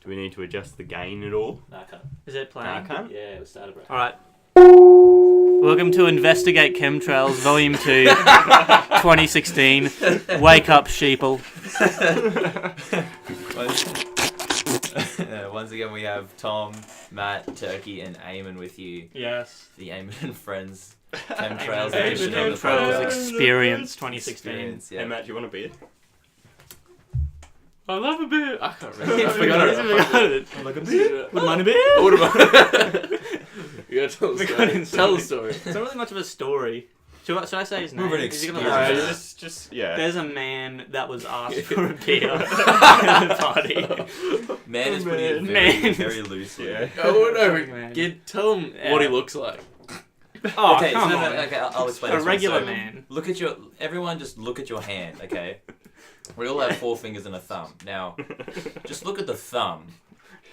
we need to adjust the gain at all? No, I can't. Is it playing? No, I can't. Yeah, it was started, bro. All right. Welcome to Investigate Chemtrails, Volume 2, 2016. Wake up, sheeple. Once again, we have Tom, Matt, Turkey, and Eamon with you. Yes. The Eamon and Friends Chemtrails Eamon edition of the Chemtrails podcast. Experience 2016. Experience, yeah. Hey Matt, do you want a beer? I love a beer. I can't remember. I I forgot it. I'm like a beer. Would mind a beer? What about? You gotta tell the story. Tell the story. It's not really much of a story. Should I say his name? More of an Is he gonna experience. listen? Just yeah. There's a man that was asked for a beer at the party. Man is putting it Man. very loosely. Yeah. Oh no! Man. Tell him what he looks like. Oh, Okay, come so on. okay, I'll explain A this one. regular So, man. Everyone just look at your hand, okay? We all have 4 fingers and a thumb. Now, just look at the thumb.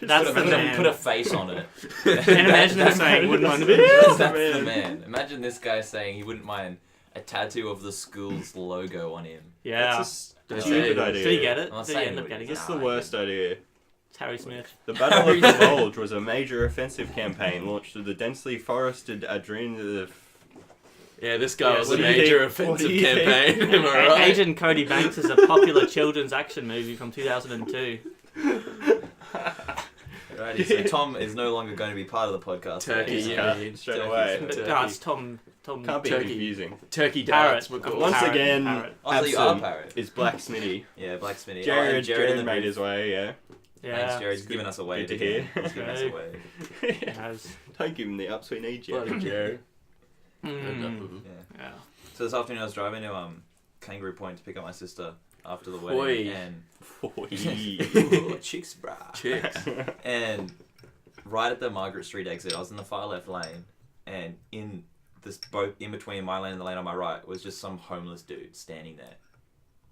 That's the man. Put a face on it. And imagine him saying, wouldn't mind a beer. That's the man. Imagine this guy saying he wouldn't mind a tattoo of the school's logo on him. Yeah. That's a That's stupid it. idea. Did he get it? I'm not Did he saying end up it getting is. it? This is the worst idea. It's Harry Smith. The Battle of the Bulge was a major offensive campaign launched through the densely forested Adrian. Yeah, this guy Yeah, was what a do you major think? offensive What do you campaign. think? Am I right? Agent Cody Banks is a popular children's action movie from 2002. Alrighty, so Tom is no longer going to be part of the podcast. Turkey, He's yeah. cut Straight Turkey's away. cut. Turkey. No, it's Tom. Can't be Turkey. confusing. Turkey Parrot. darts were called. Once Parrot, again, Parrot. Oh, so you are absent Parrot. is Black Smitty. Yeah, Black Smitty. Jared, in Jared the made booth. his way, yeah. Yeah. Thanks, Jared. He's giving us away. Good to again. hear. He's giving us Okay. away. Has. Don't give him the ups we need, Bloody Jared. Jared. Mm. Yeah. Yeah. So this afternoon I was driving to Kangaroo Point to pick up my sister after the wedding, Oi. and Oi. chicks, brah. Chicks. And right at the Margaret Street exit, I was in the far left lane, and in this both in between my lane and the lane on my right was just some homeless dude standing there.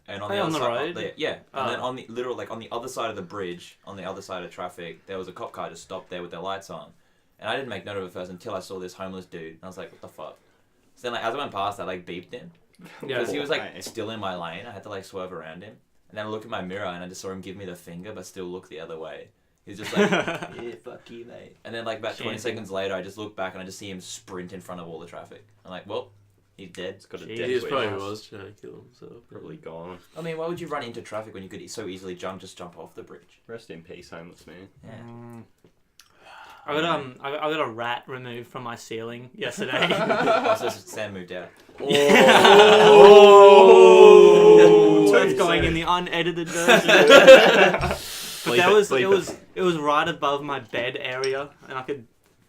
And on Hey, the on other the side, road? yeah. And then Oh. on the on the other side of the bridge, on the other side of traffic, there was a cop car just stopped there with their lights on, and I didn't make note of it first until I saw this homeless dude, and I was like, what the fuck? So then, like, as I went past, I like beeped him. Yeah. Because he was like Right. still in my lane. I had to like swerve around him. And then I look at my mirror and I just saw him give me the finger but still look the other way. He's just like, yeah, fuck you, mate. And then like about 20 Chanting. seconds later I just look back and I just see him sprint in front of all the traffic. I'm like, well, he's dead. It's got a Jeez. death He wish. probably was trying to kill himself. Probably gone. I mean, why would you run into traffic when you could so easily just jump off the bridge? Rest in peace, homeless man. Yeah. I got a rat removed from my ceiling yesterday. Oh, so Sam moved out. Oh! So it's going in the unedited version. But it was right above my bed area, and I could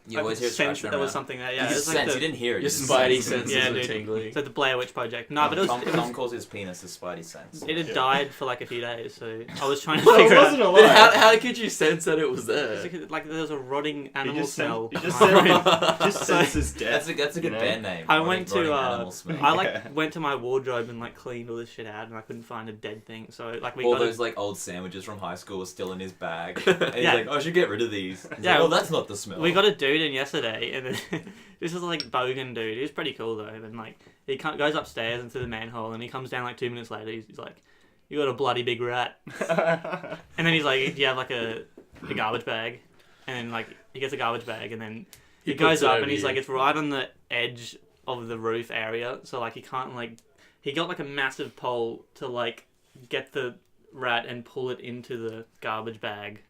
You always hear it sense scratching that there was around. something there. Yeah, You it just was like sense, the, you didn't hear it. Your you just spidey sensed it. senses Yeah, are dude. tingling. so the Blair Witch Project. No, but it Tom was calls his penis his spidey sense. it had Yeah. died for like a few days, so I was trying to Well, it figure wasn't out. a But lie. how could you sense that it was there? Like there was a rotting animal just smell. He just on my room. just senses death. That's a good you know? band name. I Rotting- went to, rotting animal smell. I like Yeah. went to my wardrobe and like cleaned all this shit out, and I couldn't find a dead thing. So like we all got those like old sandwiches from high school were still in his bag, and he's Yeah. like, "Oh, I should get rid of these." He's Yeah, like, well, that's not the smell. we got a dude in yesterday, and then, this was like bogan dude. He was pretty cool though. And like he goes upstairs into the manhole, and he comes down like 2 minutes later. He's like, "You got a bloody big rat." And then he's like, "Do you have like a garbage bag?" And then like he gets a garbage bag, and then he He goes puts it up, over and he's you. like, it's right on the edge of the roof area, so like he can't like he got like a massive pole to like get the rat and pull it into the garbage bag.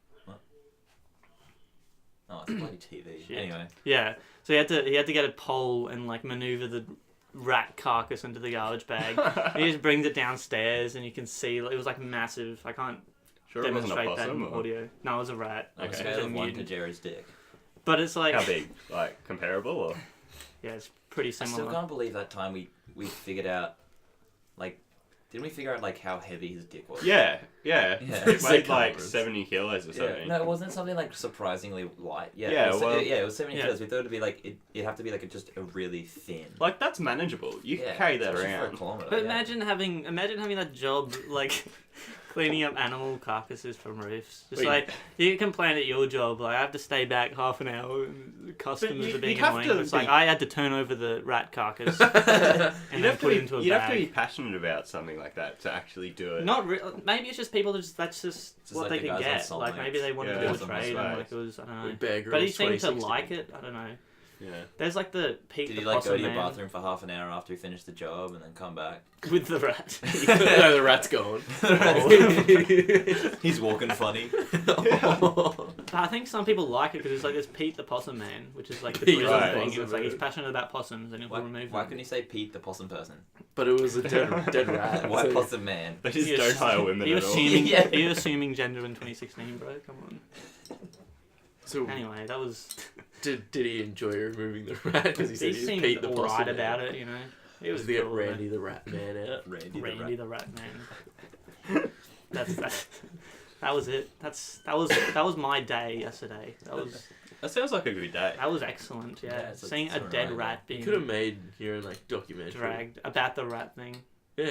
Oh, it's a bloody TV. Shit. Anyway, Yeah, so he had to get a pole and like maneuver the rat carcass into the garbage bag. And he just brings it downstairs, and you can see it was like massive. I can't Sure, it wasn't a demonstrate that possum. in or- audio. No, it was a rat. on a Okay. scale It was of a 1 to mutant. Jared's dick. But it's like How big? Like comparable or? yeah, it's pretty I still similar. can't believe that time we figured out, like, didn't we figure out like how heavy his dick was? Yeah. Yeah. It weighed like Cameras. 70 kilos or Yeah. something. No, it wasn't something like surprisingly light. Yeah. Yeah, It was, well- yeah, it was 70 Yeah. kilos. We thought it'd be like it'd have to be like just a really thin. Like that's manageable. You Yeah, can carry that especially for a around. kilometer. But yeah. imagine having that job like cleaning up animal carcasses from roofs. Just Wait. like you complain at your job, like I have to stay back half an hour, and the customers you- are being you'd have annoying. to But it's like be- I had to turn over the rat carcass and then put it into a you'd have to be bag. passionate about something like that to actually do it. Not maybe it's just people that's just Just what like they the can guys on get. Salt Like maybe they want Yeah, to do a that's what trade, I'm and like it was I don't know. Bear But he Grylls seemed to 2016. like it. I don't know. Yeah. There's like the Pete Did the you like go Possum to your Man bathroom for half an hour after you finished the job and then come back? with the rat. No, the rat's gone. He's walking funny. But I think some people like it because it's like there's Pete the Possum Man, which is like the Pete grizzly the thing. Possum It's like he's Man. passionate about possums and he'll Why, remove why them. couldn't you say Pete the possum person? But it was a dead rat. Why so- possum man? They just Are you don't ass- hire women Are you at all. assuming? Yeah. Are you assuming gender in 2016, bro? Come on. So Anyway, that was. did he enjoy removing the rat? Because he said He he's seemed Pete the Possum alright Man. about it, you know. It was Was to get cool, Randy the Rat Man out. Randy the Rat Man. That was it. That was my day yesterday. That sounds like a good day. That was excellent. Yeah, Yeah, it's seeing a alright. dead rat You being could have made your own like documentary. dragged about the rat thing. Yeah,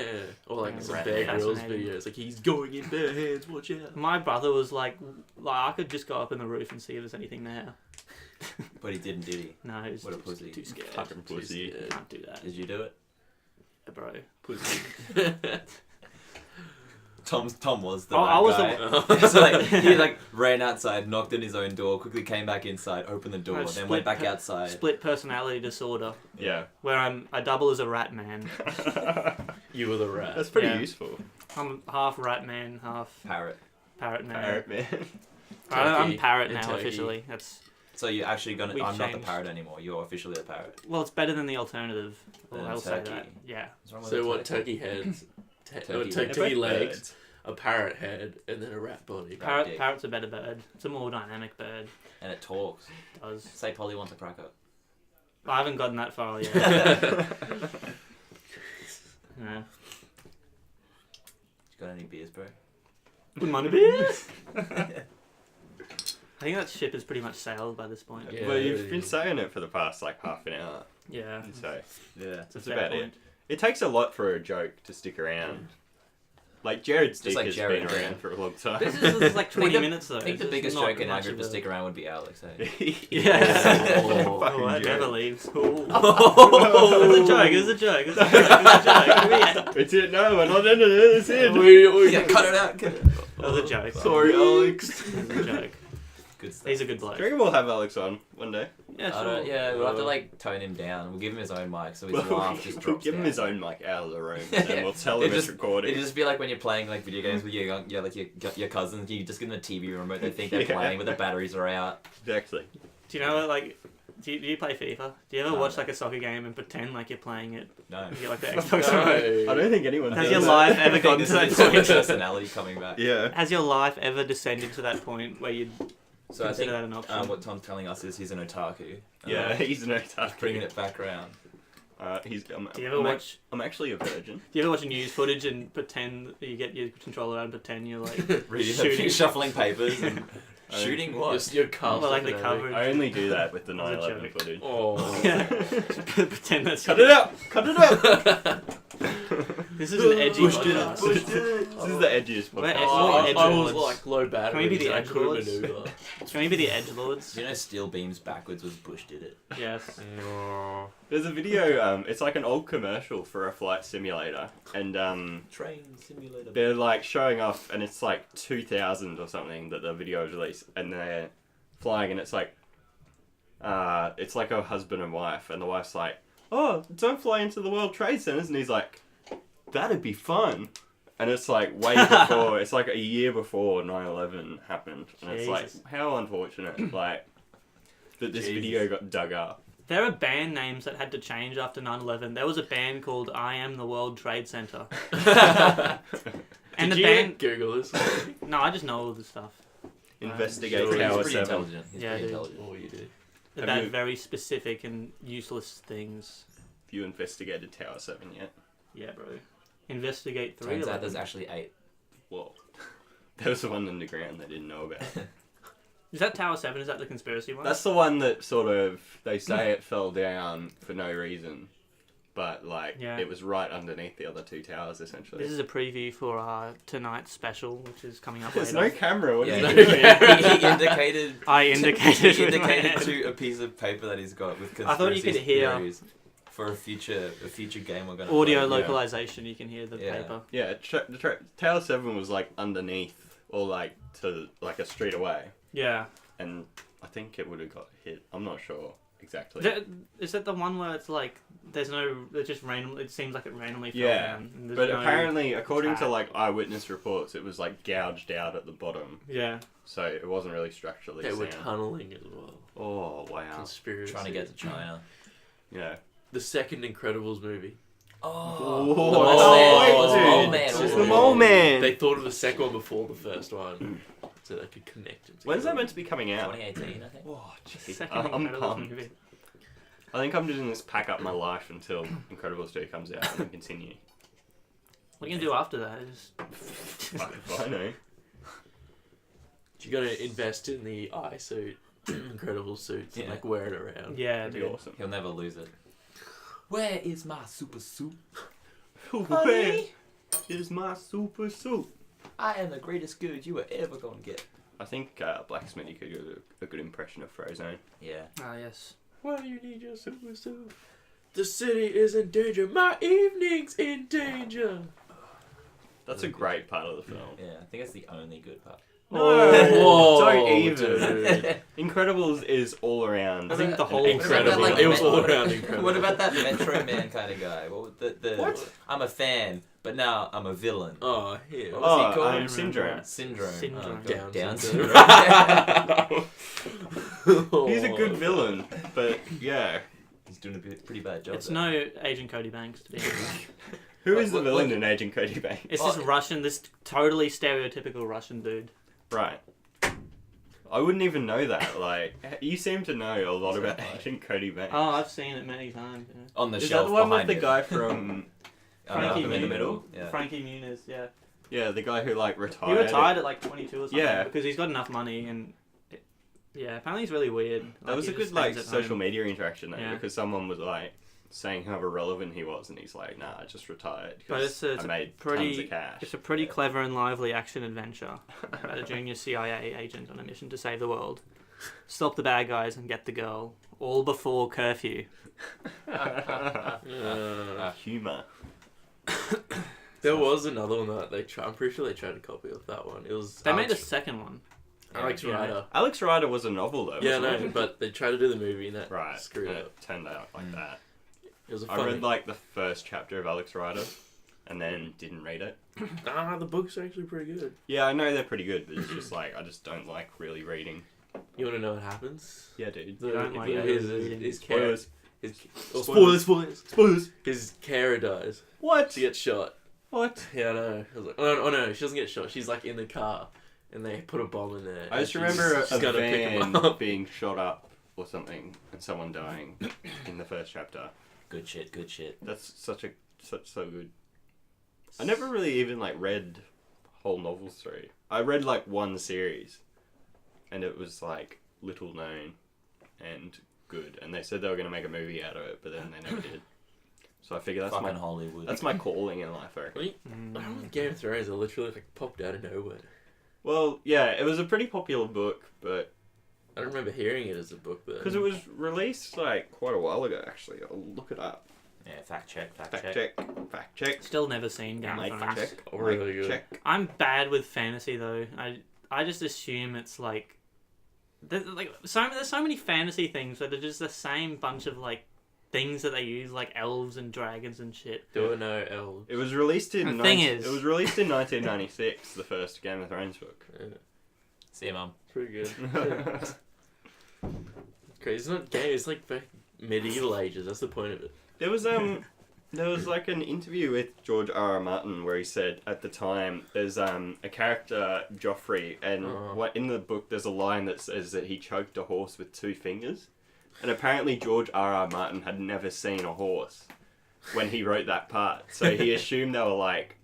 or like Yeah, some rat Bear man. Grylls Fascinating. videos. Like he's going in bare hands. Watch out. My brother was like I could just go up in the roof and see if there's anything there. But he didn't, did he? No, he was What a too, pussy. too scared. Fucking pussy. Yeah. Can't do that, Did you do it? bro. Pussy. Tom was the I was guy. So like he like ran outside, knocked on his own door, quickly came back inside, opened the door, No, then went back split- outside. Split personality disorder, Yeah. where I double as a rat man. You were the rat. That's pretty Yeah. useful. I'm half rat man, half Parrot. parrot man. Parrot man. I'm Turkey parrot and now turkey. officially. That's So you're actually gonna. We've I'm not the changed. parrot anymore. You're officially the parrot. well, it's better than the alternative. Than I'll say turkey. that. Yeah. What's wrong with So a what? turkey? Turkey heads, Turkey. turkey They're both legs, birds. a parrot head, and then a rat body. Parrot. Parrot's a better bird. It's a more dynamic bird. And it talks. It does. Say Polly wants a cracker. I haven't gotten that far yet. Yeah. You got any beers, bro? Good money beers. I think that ship is pretty much sailed by this point. Yeah. Well, you've been saying it for the past like half an hour, Yeah. so Yeah. It's a that's fair about point. it. It takes a lot for a joke to stick around. Like Jared's Just like has Jared, been yeah. around for a long time. This is like 20 the- minutes though. I think the It's biggest not joke in our much group of to a- stick around would be Alex. Eh? Yeah. Oh, fucking Oh, that Jared. never leaves. Oh. It was a joke. It was a joke. It was a joke. It was a joke. It's it. No, we're not into it. It's it. Yeah, cut it out. That was a joke. Sorry, Alex. It was a joke. Good stuff. He's a good Do bloke. you reckon we'll have Alex on one day? Yeah, I sure. don't, yeah, we'll have to like tone him down. We'll give him his own mic so his We'll laugh just we'll drops give him down. his own mic out of the room, and we'll tell him It it's just- recording. It'd just be like when you're playing like video games with your cousins. You just give them a TV remote. They think they're Yeah. playing, but the batteries are out. Exactly. Do you know what, like, do you play FIFA? Do you ever No, watch no. like a soccer game and pretend like you're playing it? No. You get like the Xbox remote. I don't think anyone Has does your that. life ever I think gotten this to that is the point? personality coming back. Yeah. Has your life ever descended to that point where you So I consider think that an option? what Tom's telling us is he's an otaku. Yeah, he's an Just bringing otaku. it back around. Do you ever watch? I'm actually a virgin. Do you ever watch news footage and pretend that you get your controller out and pretend you're like Reading, shooting? shuffling papers and I- shooting what? Your car. Well, like the coverage. I only do that with the That was a 9/11 joke. footage. Oh. Yeah. Pretend that's Cut it out! Cut it out! This is an edgy Pushed it, podcast. pushed it. This is the edgiest We're podcast. edgy. I Edgelords. was like low battery. Can we be the so I couldn't edgelords? maneuver. Can we be the edgelords? Do you know steel beams backwards was Bush did it? Yes. There's a video, it's like an old commercial for a flight simulator, and Train simulator. they're like showing off, and it's like 2000 or something that the video is released, and they're flying, and it's like a husband and wife, and the wife's like, oh, don't fly into the World Trade Centers, and he's like, that'd be fun. And it's like way before, it's like a year before 9/11 happened, and it's like, Jesus. how unfortunate, like, that this Jesus. video got dug up. There are band names that had to change after 9/11. There was a band called I Am the World Trade Center. And Did the you band... Google this? No, I just know all this stuff. Investigate sure. He's Tower pretty 7. intelligent. He's Yeah, pretty dude. intelligent. Oh, you did. Have About you- very specific and useless things. Have you investigated Tower 7 yet? Yeah, bro. Investigate 3. Turns out there's actually 8. Whoa. There was the one underground they didn't know about. Is that Tower 7? Is that the conspiracy one? That's the one that sort of, they say it fell down for no reason. but like Yeah. it was right underneath the other two towers essentially. This is a preview for tonight's special, which is coming up There's later. no camera. What Yeah, are you doing? he indicated. I indicated. He with my indicated hand. to a piece of paper that he's got with conspiracy I thought you could hear- theories for a future game we're gonna Audio play. localization. You can hear the Yeah. paper. Yeah, Tower 7 was like underneath or like to like a street away, Yeah. and I think it would have got hit. I'm not sure exactly. Is that the one where it's like there's no? It just random. It seems like it randomly fell Yeah, down. And there's But no apparently, according to track. like eyewitness reports, it was like gouged out at the bottom, Yeah. so it wasn't really structurally They were sound. tunneling as well. Oh wow! Conspiracy. Trying to get to China. Yeah. The second Incredibles movie. Oh, Oh, the I mole can't man. wait, The mole dude. man. It's Oh, the mole man. They thought of the second one before the first one, so they could connect them. When's that together. meant to be coming out? 2018, I think. Oh, The jeez. second I'm Incredibles pumped. movie. I think I'm just gonna pack up my life until Incredibles 2 comes out and then continue. What are you gonna do after that? Just Fuck if I know. You gotta invest in the eye suit, Incredible suits, and Yeah. like wear it around. yeah, That'd be dude. awesome. He'll never lose it. Where is my super suit? Where is my super suit? I am the greatest good you were ever gonna get. I think Black Smitty could do a good impression of Frozone. Yeah. Ah, yes. Why do you need your super suit? The city is in danger. My evening's in danger. That's a great part of the film. Yeah, I think it's the only good part. No, Whoa, don't even. dude. Incredibles is all around. I think the whole Incredible. What about, It was all what- around incredible. What about that Metro Man kind of guy? What, the What? I'm a fan, but now I'm a villain. Oh, yeah. What was he Oh, called? Syndrome. Syndrome. Syndrome. Oh, God. Down Down syndrome. syndrome. He's a good villain, but yeah. He's doing a pretty bad job. It's there. no Agent Cody Banks to be honest. Who is the What- villain what- in Agent Cody Banks? It's Oh, this Russian, this totally stereotypical Russian dude. Right. I wouldn't even know that. Like, you seem to know a lot about Right. Agent Cody Banks. Oh, I've seen it many times. Yeah. on the Is that shelf the one with behind the him. guy from... Frankie in the Muniz. middle. Yeah. Frankie Muniz, yeah. Yeah, the guy who, like, retired. He retired at like 22 or something. Yeah. Because he's got enough money and... Yeah, apparently he's really weird. That was he a just good, like, stays at social home. media interaction, though, Yeah. because someone was, like, saying how irrelevant he was, and he's like, nah, I just retired, But because it's I made pretty- tons of cash. It's a pretty clever and lively action adventure about a junior CIA agent on a mission to save the world, stop the bad guys and get the girl, all before curfew. Humour. There was another one that I'm pretty sure they tried to copy of that one. It was They made a Alex, second one. Alex Yeah. Rider. Alex Rider was a novel, though, Yeah, wasn't no, it? but they tried to do the movie and that Right, screwed and up. it turned out like that. It was a I funny. read, like, the first chapter of Alex Rider, and then didn't read it. The books are actually pretty good. Yeah, I know they're pretty good, but it's just, like, I just don't like really reading. You want to know what happens? Yeah, dude. The, don't like his reading. carer, Spoilers. spoilers. Spoilers. His carer dies. What? She gets shot. What? Yeah, I know. I was like, oh no, she doesn't get shot. She's like in the car, and they put a bomb in there. I just and remember she's a gotta pick him van up. being shot up or something, and someone dying in the first chapter. Good shit. Good shit. That's so good. I never really even like read whole novels through. I read like one series, and it was like little known and good. And they said they were going to make a movie out of it, but then they never did. So I figure that's Fucking my Hollywood. calling in life. I reckon. Game of Thrones, are literally like popped out of nowhere. Well, yeah, it was a pretty popular book, but I don't remember hearing it as a book, but because it was released like quite a while ago. Actually, I'll look it up. Yeah, fact check. Fact check. Still never seen Game Mic of Thrones. check. Oh, really Mic good. check. I'm bad with fantasy though. I just assume it's like there's so many fantasy things that are just the same bunch of like things that they use, like elves and dragons and shit. there were no elves. It was released in. The thing is- it was released in 1996. The first Game of Thrones book. Yeah, See you, mum. pretty good. Crazy. It's not gay. It's like back medieval ages. That's the point of it. There was like an interview with George R.R. Martin where he said at the time there's a character Joffrey, and what in the book there's a line that says that he choked a horse with 2 fingers, and apparently George R.R. Martin had never seen a horse when he wrote that part, so he assumed they were like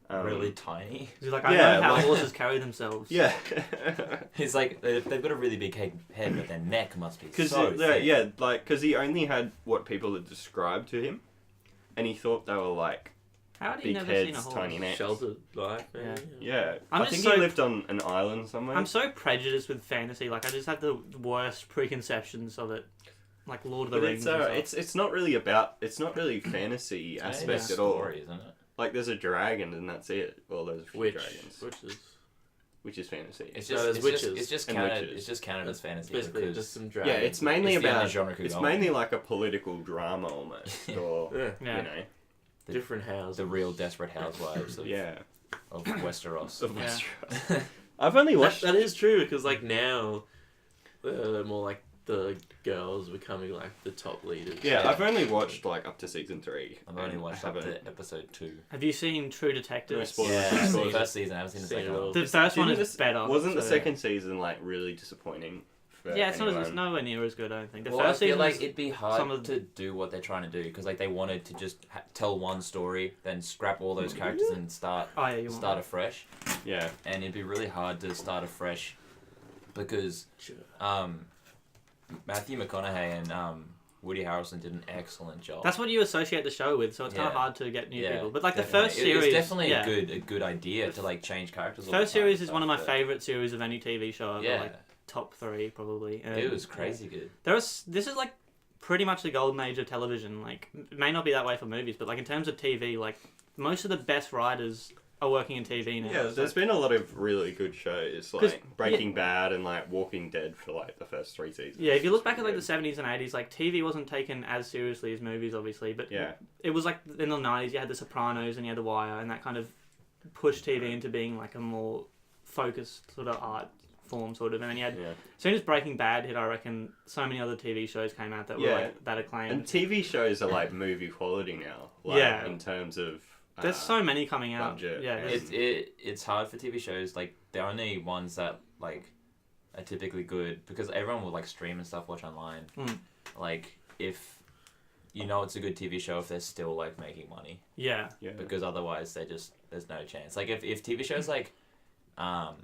Really tiny. He's like, I Yeah, know how like- horses carry themselves. yeah. He's like, they've got a really big head, but their neck must be Because so thin. because he only had what people had described to him, and he thought they were like How had he big never seen a heads, horse? tiny necks. Sheltered life. Yeah. Yeah, I'm I just think so- he lived on an island somewhere. I'm so prejudiced with fantasy. Like, I just have the worst preconceptions of it. Like Lord of the But Rings. and stuff. it's not really about fantasy aspect It's a at all. story, isn't it? Like there's a dragon and that's it. Well, there's a few Witch. dragons, Witches. which is fantasy. It's No, just there's it's witches. Just, it's just And counted. witches. It's just counted as fantasy Basically, because just some dragons. Yeah, it's mainly it's the only about. genre could It's go mainly like a political drama almost, or Yeah. Yeah. you know, Different houses. the real Desperate Housewives of, yeah. of Westeros. Of Yeah. Westeros. I've only watched. That is true because like now, more like the girls becoming like the top leaders. Yeah, Yeah. I've only watched like up to season 3. I've only and watched I up haven't- to episode 2. Have you seen True Detective? No spoilers. Yeah, no I've seen the spoilers. first season. I haven't seen the Seen second it all. one. The first one Didn't is better. Wasn't the so- second season like really disappointing? For Yeah, it's anyone? nowhere near as good. I don't think. The Well, I first feel season like was- it'd be some hard of- to do what they're trying to do because like they wanted to just tell one story, then scrap all those characters and start Oh yeah, you want start afresh. Yeah, And it'd be really hard to start afresh because Matthew McConaughey and Woody Harrelson did an excellent job. That's what you associate the show with, so it's kind of Yeah. hard to get new Yeah, people. But like the definitely. first series, it's definitely yeah. a good idea to like change characters. all the First time series and is one of my stuff, but favorite series of any TV show ever. Yeah, Like top 3 probably. it was crazy good. This is like pretty much the golden age of television. Like it may not be that way for movies, but like in terms of TV, like most of the best writers are working in TV now. yeah. So- There's been a lot of really good shows 'Cause- like Breaking Bad and like Walking Dead for like the first 3 seasons. yeah, if you look It's back at like the good. 70s and 80s, like TV wasn't taken as seriously as movies, obviously, but Yeah. it was like in the 90s you had The Sopranos and you had The Wire, and that kind of pushed TV into being like a more focused sort of art form, sort of. And then you had, Yeah. as soon as Breaking Bad hit, I reckon so many other TV shows came out that were Yeah. like that acclaimed. And TV shows are like movie quality now. Like, Yeah. in terms of. There's so many coming out. budget. Yeah, there's- It's hard for TV shows. Like the only ones that like are typically good because everyone will like stream and stuff, watch online. Mm. Like if you know it's a good TV show if they're still like making money yeah. Yeah. because otherwise there's no chance. Like if TV shows like How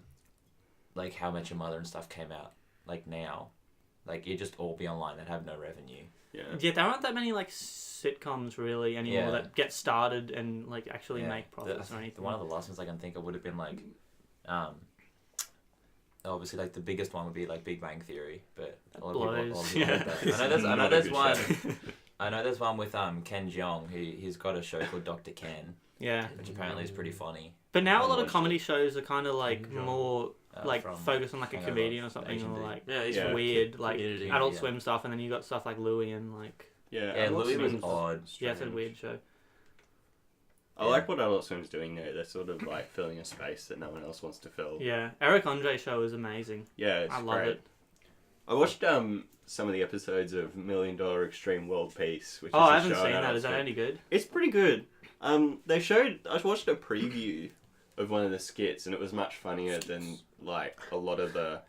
I Met Your Mother and stuff came out like now, like it'd just all be online. They'd have no revenue. Yeah. Yeah, there aren't that many like sitcoms really anymore Yeah. that get started and like actually Yeah. make profits or anything. One of the last ones I can think of would have been like, obviously like the biggest one would be like Big Bang Theory, but a lot of people Blows. hate Yeah. that. It's I know not a there's good one. show. I know there's one with Ken Jeong. He's got a show called Dr. Ken, Yeah, which apparently is pretty funny. but now a I lot of watched comedy shows are kind of like Enjoy. more like from focused on like a Hangover, comedian or something, Asian or dude. like Yeah, he's Yeah. weird like Community, Adult yeah. Swim stuff, and then you got stuff like Louis and like Yeah. Yeah, Adult Louis was Swim's odd. yeah, it's a strange. weird show. I like what Adult Swim's doing there. They're sort of like filling a space that no one else wants to fill. Yeah, Eric Andre show is amazing. Yeah, it's I love great. it. I watched some of the episodes of $1 Million Extreme World Peace, which Oh, is I a haven't show seen on that. Adult Is that Swim. any good? It's pretty good. They showed. I watched a preview of one of the skits, and it was much funnier than like a lot of the.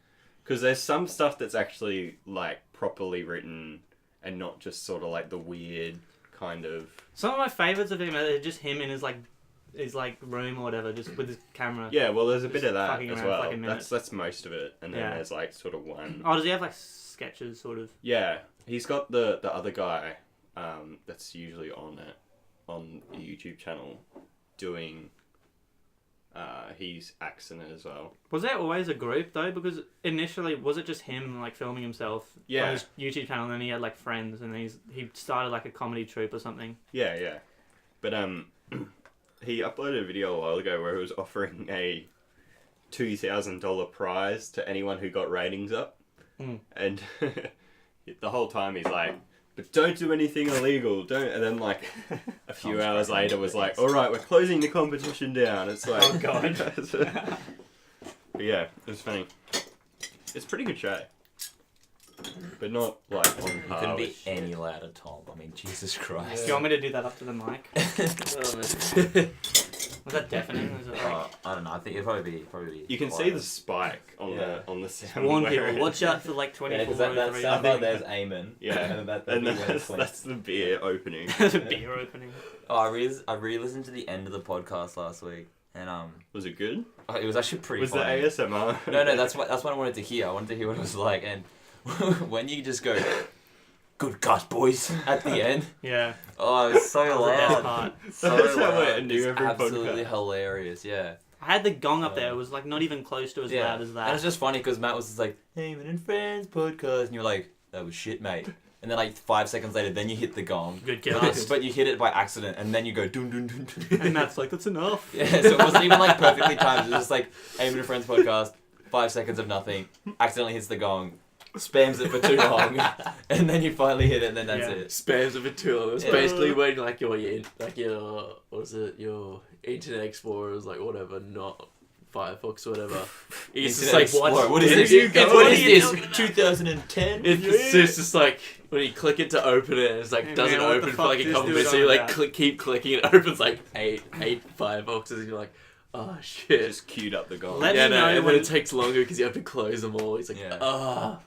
Because there's some stuff that's actually like properly written, and not just sort of like the weird kind of. Some of my favorites of him are just him in his room or whatever, just with his camera. Yeah, well, there's a bit Just of that fucking as around for, well. like, a minute. That's most of it, and then Yeah. there's like sort of one. Oh, does he have like sketches sort of? Yeah, he's got the other guy, that's usually on the YouTube channel, doing. He's acts in it as well. Was there always a group though? Because initially, was it just him like filming himself Yeah. on his YouTube channel, and then he had like friends, and then he started like a comedy troupe or something? Yeah. But he uploaded a video a while ago where he was offering a $2,000 prize to anyone who got ratings up, and the whole time he's like, "But don't do anything illegal, don't." And then like a few Sounds hours fucking later was like, nice. "All right, we're closing the competition down." It's like, Oh, God. But yeah, it was funny. It's a pretty good show, but not like on You par. couldn't be with- any louder, Tom. I mean, Jesus Christ. Do you want me to do that up to the mic? Oh, man. Was that deafening? Was it like... I don't know. I think it'd probably be. You can see the spike on Yeah. the sound. Warn where people, watch out for like 24 that or 3. soundbar there's Eamon. Yeah, and that, and that'd be when it's that's the beer opening. There's a beer opening. Oh, I re-listened to the end of the podcast last week, and Was it good? it was actually pretty Was funny. the ASMR? No, that's what I wanted to hear. I wanted to hear what it was like, and when you just go, good gosh, boys, at the end. Yeah. Oh, it's so That was the best loud. part. So That's how we're loud. ending It's every absolutely podcast. hilarious, yeah. I had the gong up there. It was like not even close to as Yeah. loud as that. And it's just funny because Matt was just like, Heyman and Friends podcast. And you're like, that was shit, mate. And then like 5 seconds later, then you hit the gong. Good But, cast. but you hit it by accident and then you go dun dun dun dun. And that's like, that's enough. Yeah, so it wasn't even like perfectly timed. It was just like Heyman and Friends podcast, 5 seconds of nothing, accidentally hits the gong, spams it for too long, and then you finally hit it and then that's Yeah. it. Spams of it too. It's Yeah. basically when like your what was it, your Internet Explorer is like whatever, not Firefox or whatever. It's just Internet like Explorer, what is It's- this? it's- What what is is this? 2010? It's just like when you click it to open it, it's like Hey, doesn't man, what the open for fuck like a this couple dude minutes. So on you like about? keep clicking, it opens like eight Fireboxes, and you're like, oh shit. Just queued up the gong. Let Yeah, me no, know and then when- it takes longer because you have to close them all. He's like, Yeah. ah.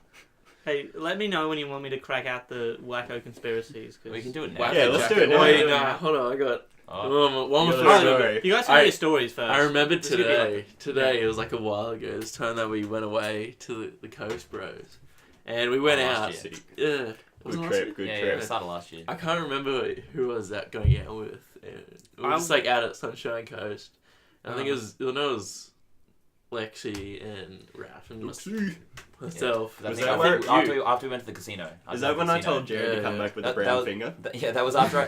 Hey, let me know when you want me to crack out the wacko conspiracies. 'Cause We can do it now. Yeah, let's do it now. Wait, nah, hold on, I got Oh. one more You're the story. story. You guys tell me your stories first. I remember This is gonna be today. like- Today, it was like a while ago. This time that we went away to the Coast Bros, and we went Oh, out. last year. Yeah, it was Good last trip, year? good Yeah, trip. it started last year. I can't remember who I was out going out with. And we were just like out at Sunshine Coast. I think it was Lexi and Raph and myself. I Was think that where after we went to the casino. Is that when I told Jared to Yeah, come yeah. back with a That brown was- finger? Yeah, that was after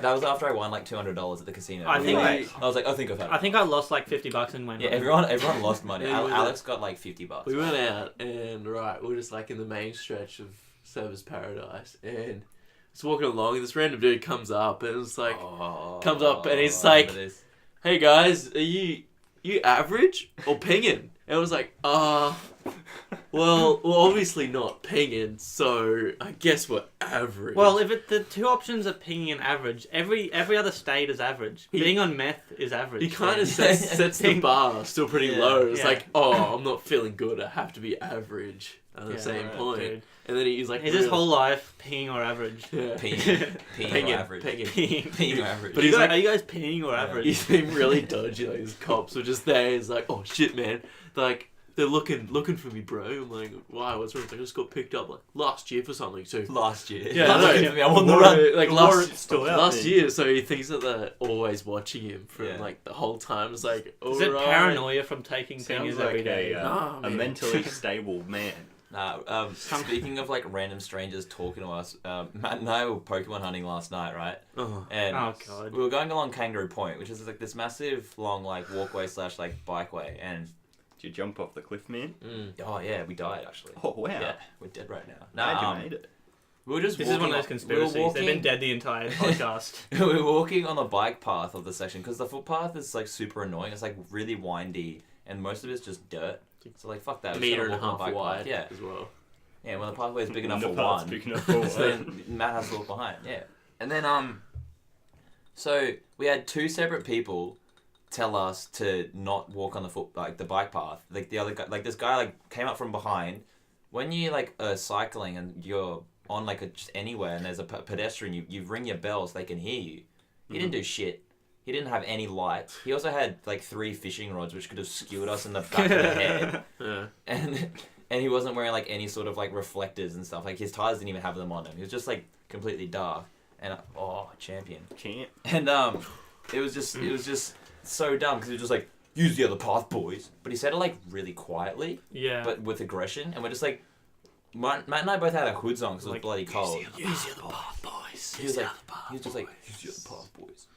I won like $200 at the casino. I think Wait. I was like, I think I've had it. I think I lost like $50 and went. Yeah, home. everyone lost money. Yeah, we were Alex got like $50. We went out and we were just like in the main stretch of Service Paradise and just walking along and this random dude comes up and it's like, comes up and he's I like, remember this. hey guys, are you average or pinging? And I was like, well, obviously not pinging, so I guess we're average. Well, if the two options are pinging and average, every other state is average. Being on meth is average. he kind of man. sets the bar still pretty Yeah. low. It's Yeah. like, oh, I'm not feeling good. I have to be average at the Yeah, same right, point. dude. And then he's like, Is his really- whole life pinging or average? yeah. Peeing Pinging, or average. pinging. Peeing. Peeing or average. But he's like- are you guys pinging or Yeah. average? He seemed really dodgy. Like his cops were just there. He's like, "Oh shit, man! Like they're looking for me, bro." I'm like, "Why? What's wrong?" He's like, "I just got picked up like last year for something too." last year. Yeah, Not I know. looking for me, I'm on the run. Like The last warrant's still out, last man. year. So he thinks that they're always watching him from Yeah. like the whole time. It's like, Is it alright. paranoia from taking Sounds fingers like every day? Nah, a man. mentally stable man. Nah, speaking of like random strangers talking to us, Matt and I were Pokemon hunting last night, right? Oh. And Oh, God. we were going along Kangaroo Point, which is like this massive long like walkway / like bikeway, and Did you jump off the cliff, man? oh yeah, we died actually. Oh, wow. Yeah, we're dead right now. Glad Nah, you made it. we were just This is one of those conspiracies. They've been dead the entire podcast. We were walking on the bike path of the section because the footpath is like super annoying. It's like really windy, and most of it's just dirt. So like fuck that. A we're just meter gonna and a walk on half the bike wide path. Yeah, as well. yeah. When the pathway is big enough The for path's one, big enough for so one. then Matt has to walk behind. Yeah, and then so we had two separate people tell us to not walk on the bike path. Like the other guy, like this guy like came up from behind. When you like are cycling and you're on like just anywhere and there's a pedestrian, you ring your bell so they can hear you. He didn't do shit. He didn't have any lights. He also had like 3 fishing rods which could have skewered us in the back of the head. Yeah. And he wasn't wearing like any sort of like reflectors and stuff. Like his tires didn't even have them on him. He was just like completely dark. And champion. Champ. And it was just so dumb because he was just like, use the other path, boys. But he said it like really quietly, Yeah. but with aggression. And we're just like, Matt and I both had our hoods on because it was Like, bloody cold. Use the other path, boys. He was like, he was just like, use the other path, boys.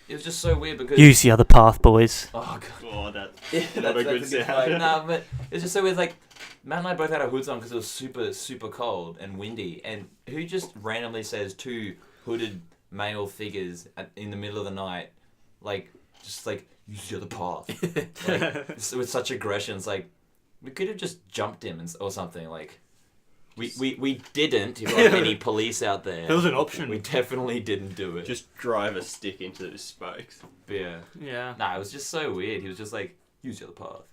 It was just so weird because Use the other path, boys. oh god. Oh, that's Yeah, not a good sound. No, but it's just so weird. Like Matt and I both had our hoods on because it was super, super cold and windy. And who just randomly says 2 hooded male figures in the middle of the night, like just like use the other path, like with such aggression? It's like we could have just jumped him or something. Like we didn't. If there were any police out there, There was an option. We definitely didn't do it. Just drive a stick into the spokes. yeah. Yeah. Nah, it was just so weird. He was just like, use the other path.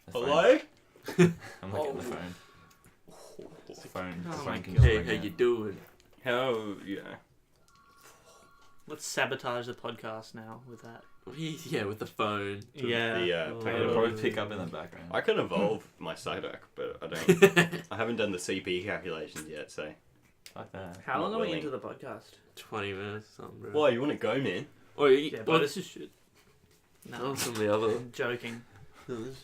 The phone- Hello? I'm not getting the phone. The phone. Oh The my phone can God. Hey, ring how now. you doing? How, yeah. Let's sabotage the podcast now with that. Yeah, with the phone. Yeah. It'll probably pick up in the background. I can evolve my Psyduck, but I don't. I haven't done the CP calculations yet, so. Fuck that. How long Not are we willing. into the podcast? 20 minutes, something, bro. Well, you want to go, man? Oh, Yeah, but this is shit. That No, was some of the other. I'm joking.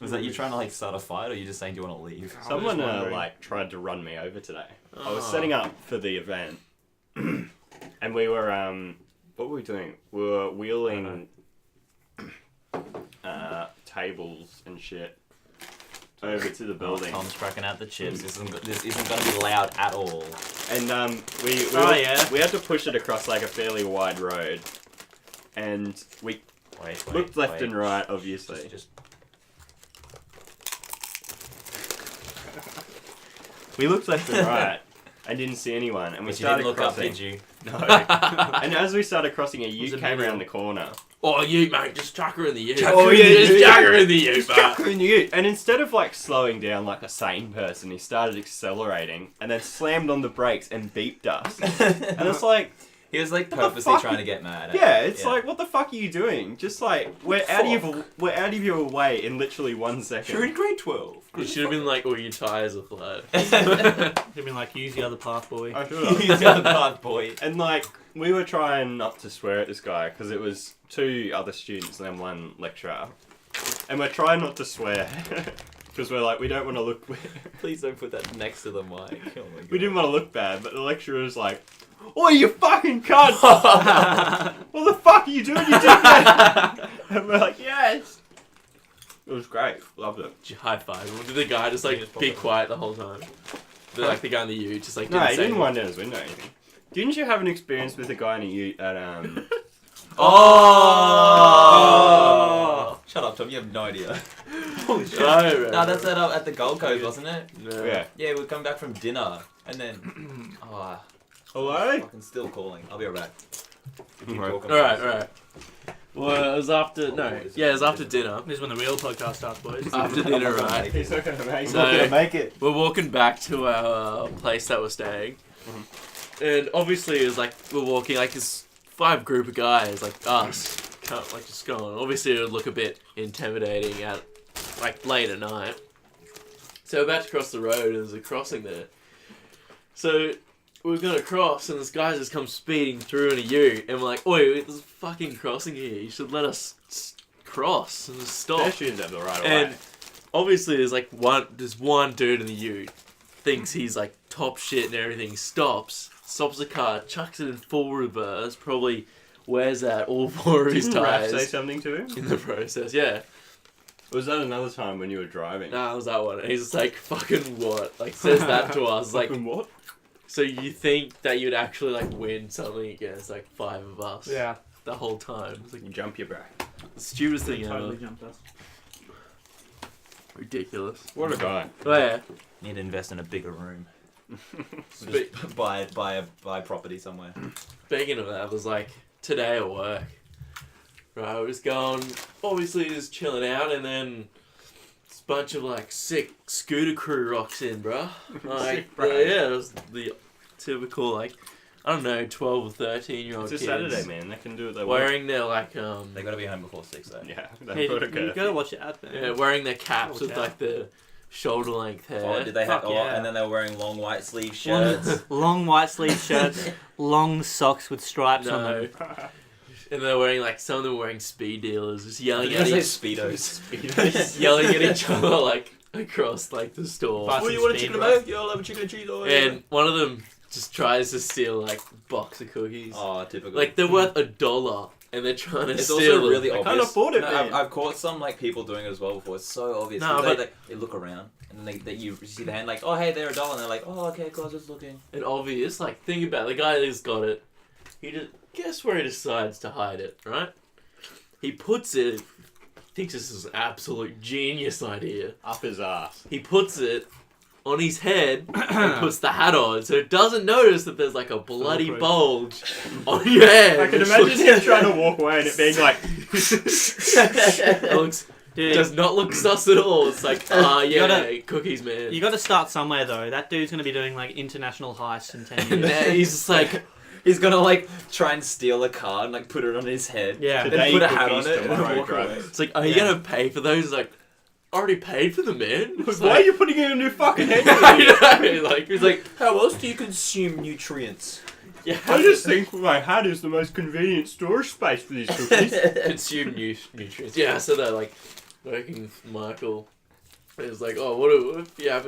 Was that you trying to like start a fight, or you just saying do you want to leave? Someone just wondering. like tried to run me over today. I was Oh. setting up for the event, and we were what were we doing? We were wheeling tables and shit over to the building. Tom's cracking out the chips. This isn't going to be loud at all. And we yeah. we had to push it across like a fairly wide road, and we Wait. looked left and right, obviously. Just We looked left and right and didn't see anyone, and we but you started didn't look crossing. up, did you? No. And as we started crossing, a Was ute it came me? around the corner. Oh, you, mate, just chuck her in the ute. Chuck her in the Just ute. chuck her in the ute, Just mate. chuck her in the ute. And instead of like slowing down like a sane person, he started accelerating and then slammed on the brakes and beeped us. And it's like, He was like What the purposely fuck? trying to get mad. yeah, it's like, what the fuck are you doing? Just like, we're out of your way in literally 1 second. You're in grade 12. It should have been like, oh, your tyres are flat. You've been like, use the other path, boy. I should have. He's got a path, boy. And like, we were trying not to swear at this guy because it was 2 other students and then 1 lecturer. And we're trying not to swear because we're like, we don't want to look weird. Please don't put that next to the mic. Oh my god. We didn't want to look bad, but the lecturer was like, "Oh, you fucking cunt! What the fuck are you doing, you dickhead?" And we're like, "Yes." It was great. Loved it. High five. Did the guy just like be quiet the whole time? The guy in the ute just like No, he say didn't wind down his window or anything. Didn't you have an experience with a guy in a ute at Oh! Shut up, Tom. You have no idea. Holy shit. No, No, that's at the Gold Coast, wasn't it? No. Yeah. Yeah, we're coming back from dinner, and then Hello? fucking still calling. I'll be right back. Keep Right. talking. Alright. Well, it was after, it was after dinner. This is when the real podcast starts, boys. After dinner, right? He's not gonna make So- it. make it. We're walking back to our place that we're staying. And obviously it was like, we're walking like this 5 group of guys, like us, like just going. Obviously it would look a bit intimidating at like late at night. So we're about to cross the road and there's a crossing there. So we're gonna cross and this guy just comes speeding through in a ute and we're like, oi, there's a fucking crossing here. You should let us cross and just stop. Pedestrians have the right of And way. obviously there's like one dude in the ute thinks he's like top shit and everything, stops the car, chucks it in full reverse, probably wears out all 4 of his Didn't Raph say tires something to him? in the process. Yeah. Was that another time when you were driving? Nah, it was that one. And he's just like, fucking what? Like says that to us. Like, Fucking what? so you think that you'd actually like win something against like 5 of us Yeah. the whole time. It's like You jump your back. the stupidest thing Totally ever. jumped us. Ridiculous. What a guy. But yeah. Need to invest in a bigger room. Spe- Just buy property somewhere. Speaking of that, it was like today at work. Right, I was going, obviously just chilling out, and then this bunch of like sick scooter crew rocks in, bruh. Like, Sick, bro. yeah, it was the typical like, I don't know, 12 or 13-year-old It's a kids Saturday, man. They can do what they want. wearing their like They gotta be home before 6 though. Yeah, Hey, they put a you curfew. gotta watch it out, man. yeah, wearing their caps Oh, with yeah. like the shoulder length hair. Oh, did they have? Fuck Oh, yeah. and then they were wearing long white sleeve shirts. Long white sleeve shirts, long socks with stripes on No. them. And they're wearing like, some of them were wearing speed dealers, just yelling Did at you each, say speedos? just yelling at each other like across like the store. Fast Well, and you want a speed, chicken bro. and I'll have a chicken and cheese. Oh, And one of them just tries to steal like a box of cookies. oh, typical. Like they're worth $1 and they're trying to It's steal also them. really I obvious. can't afford it, No, man. I've caught some like people doing it as well before. It's so obvious. No, 'Cause but- they look around and then you see the hand like, oh hey, they're $1, and they're like, oh okay, cool, I was just looking. And obvious, like think about it, the guy who's got it. He just guess where he decides to hide it, right? He puts it. Thinks this is an absolute genius idea. Up his ass. He puts it on his head and puts the hat on, so it doesn't notice that there's like a bloody Foolproof. bulge on your head. I can which imagine looks- him trying to walk away and it being like, It looks Dude, does not look sus at all. It's like, ah, You yeah, gotta- cookies, man. you got to start somewhere though. That dude's gonna be doing like international heists in 10 And years. now he's just like, He's gonna like try and steal a car and like put it on his head. Yeah. And Today put a hat on cookies, it and tomorrow walk away. drugs. It's like, are you Yeah. gonna pay for those? Like, already paid for them, man. It's Why are like, you putting it in your fucking head? I know, like, He's like, how else do you consume nutrients? yeah, I just think my hat is the most convenient storage space for these cookies. consume nutrients. Yeah, so they're like working with Michael. And it's like, oh, what if you have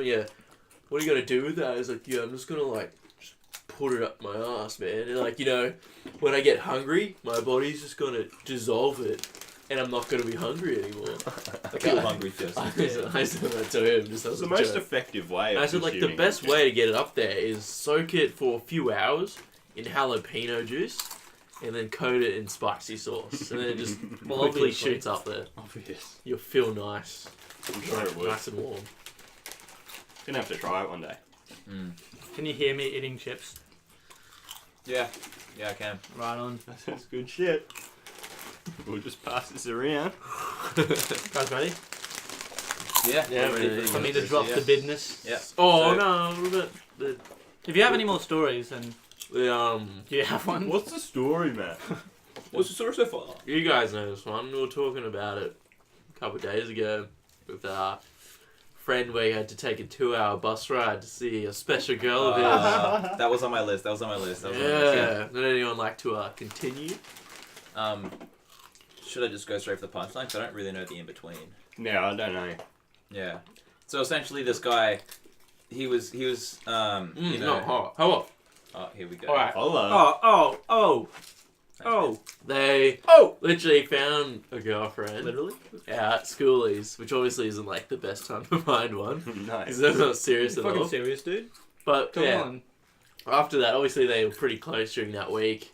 what are you gonna do with that? It's like, yeah, I'm just gonna like just put it up my ass, man. And like, when I get hungry, my body's just gonna dissolve it, and I'm not gonna be hungry anymore. I feel hungry first. I said that to him. Just as It's the a most joke. effective way. And Of I said, like, the consuming best it. way to get it up there is soak it for a few hours in jalapeno juice, and then coat it in spicy sauce, and then it just Well, quickly obviously. shoots up there. Obvious. You'll feel nice, I'm sure it would. nice and warm. Gonna have to try it one day. Can you hear me eating chips? Yeah, I can. Right on. That's good shit. We'll just pass this around. Guys, ready? Yeah, Yeah, we're ready man. for For me to drop the business. Yeah. Oh So- no! If you have any more stories, then The do you have one? What's the story, Matt? What's the story so far? you guys know this one. We were talking about it a couple of days ago with our friend where he had to take a 2-hour bus ride to see a special girl of his. That was on my list. Yeah. Would anyone like to continue? Should I just go straight for the punchline? 'Cause I don't really know the in between. No, I don't know. Yeah. So essentially, this guy, he was, you know. No, hold on. Oh, here we go. All right. Hello. They literally found a girlfriend. Literally? At schoolies, which obviously isn't like the best time to find one. Nice. Because that's not serious at Fucking all. serious, dude. But Come yeah, on. after that, obviously they were pretty close during that week.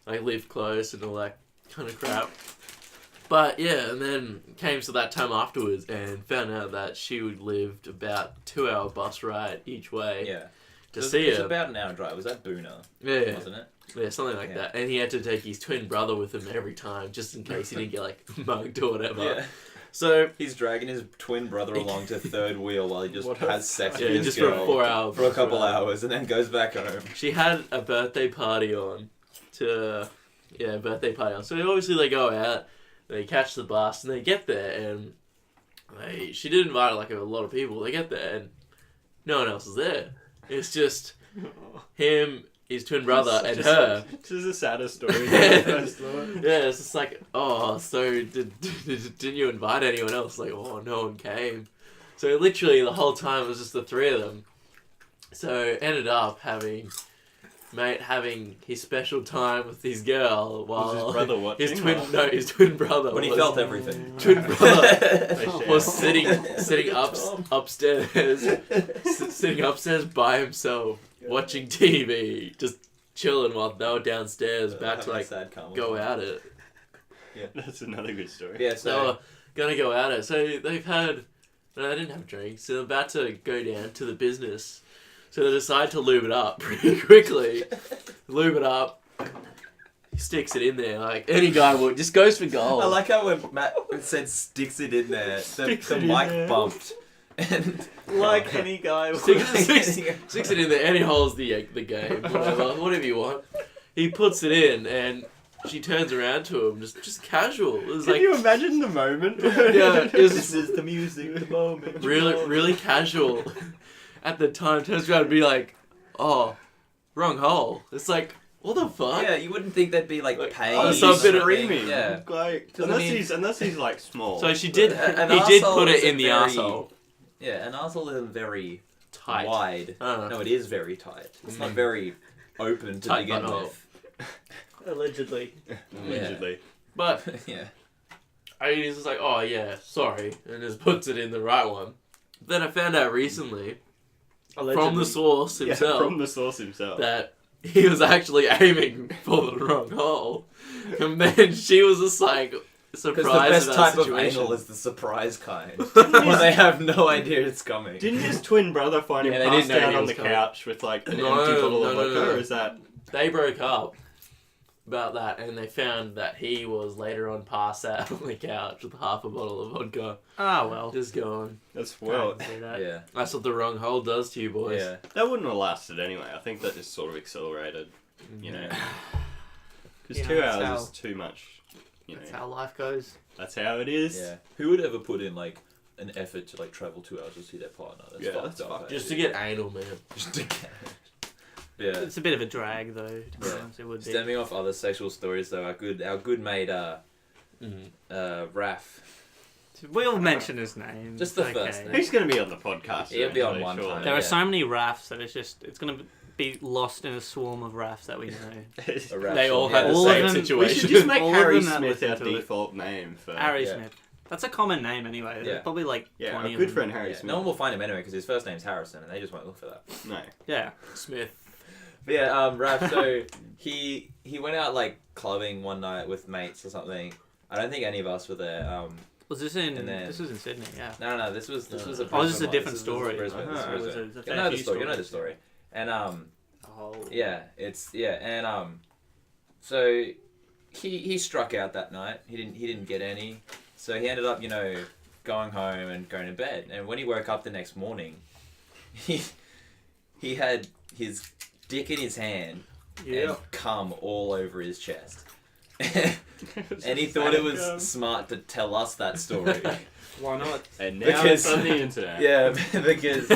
Like lived close and all that kind of crap. But yeah, and then came to that time afterwards and found out that she would lived about 2-hour bus ride each way Yeah. to So see it's her. about an hour drive. Was that Boona? Yeah. Wasn't it? Yeah, something like Yeah. that. And he had to take his twin brother with him every time, just in case he didn't get like mugged or whatever. Yeah. So He's dragging his twin brother along to third wheel while he just What a has sex yeah, with his just for a girl 4-hour for a bus couple ride. hours and then goes back home. She had a birthday party on birthday party on. So obviously they go out, they catch the bus, and they get there, and she did invite like a lot of people. They get there, and no one else is there. It's just him, his twin brother, and her. This is a sadder story than I first thought. Yeah, it's just like, oh, so didn't you invite anyone else? Like, oh, no one came. So literally the whole time it was just the three of them. So ended up having his special time with his girl while Was his brother watching? his twin brother When he was, felt everything. twin brother They share. was sitting upstairs sitting upstairs by himself watching TV, just chilling while they were downstairs about to like sad karma. go at it. That's another good story. Yeah, So they were gonna go at it. So they didn't have drinks. So they're about to go down to the business. So they decide to lube it up pretty quickly. Lube it up. He sticks it in there like any guy would. Just goes for gold. I like how when Matt said sticks it in there, the it in mic there. bumped. And Like any guy. Sticks it in there and he holds the game. Whatever you want. He puts it in and she turns around to him, just casual. It was Can like you imagine the moment? Yeah, it was This is the music, the moment. really casual. At the time, turns around and be like, "Oh, wrong hole." It's like, what the fuck? Yeah, you wouldn't think that'd be like pain. oh, He's so a bit of screaming. Yeah. Like, Does it mean- unless he's like small. So she did. An He did arsehole put it is in the very- arsehole. Yeah, an arsehole is very Tight. wide. Uh. No, it is very tight. It's not Mm. very open to Tight begin butthole. with. Allegedly. Allegedly. But Yeah. he's just like, "Oh yeah, sorry," and just puts it in the right one. Then I found out recently Allegedly. from the source Yeah, himself from the source himself. that he was actually aiming for the wrong hole, and then she was just like Because the surprised best at type that of situation. anal is the surprise kind. Where they have no idea it's coming. Didn't his twin brother find him Yeah, they passed didn't know down he on was the coming. couch with like an No, empty bottle of no, vodka? no. Or is that They broke up about that, and they found that he was later on passed out on the couch with half a bottle of vodka, Ah, well. just going. that's Well, well? say that. Yeah. That's what the wrong hole does to you, boys. Yeah. That wouldn't have lasted anyway. I think that just sort of accelerated. you know. Because You know, 2 that's hours how- is too much, you know. That's how life goes. That's how it is. Yeah. Who would ever put in like an effort to like travel 2 hours to see their partner? That's Yeah, fucked that's up, fucked. eh? Just to get anal, man. Just to get. Yeah. It's a bit of a drag, though. To be Yeah. honest, it would be. Stemming off other sexual stories though, our good mate Raph. We'll mention his name. Just the It's first okay. name. He's going to be on the podcast. He'll be on eventually, one surely. time. There are Yeah. so many rafts that it's gonna be lost in a swarm of rafts that we know. A Raph They all song, had the All of same them- We situation. should just make All of Harry them that Smith listen our to it. default name for... Harry Yeah. Smith. That's a common name anyway. Yeah. There's probably like Yeah, 20 our of good them. friend Harry Yeah, Smith. no one will find him anyway because his first name's Harrison and they just won't look for that. No. Yeah. Smith. But yeah, Raph, so he went out like clubbing one night with mates or something. I don't think any of us were there. Was this in? And then- This was in Sydney. Yeah. No, this was a Oh, this is Brisbane a one. different This is story. Brisbane, this is Uh-huh. Brisbane. It's a You fair know the few story. You know the stories. story. And Oh. yeah, so he struck out that night. He didn't get any. So he ended up, going home and going to bed. And when he woke up the next morning, he had his dick in his hand and cum all over his chest. And he thought it was smart to tell us that story. Why not? And now Because- it's on the internet. Yeah, because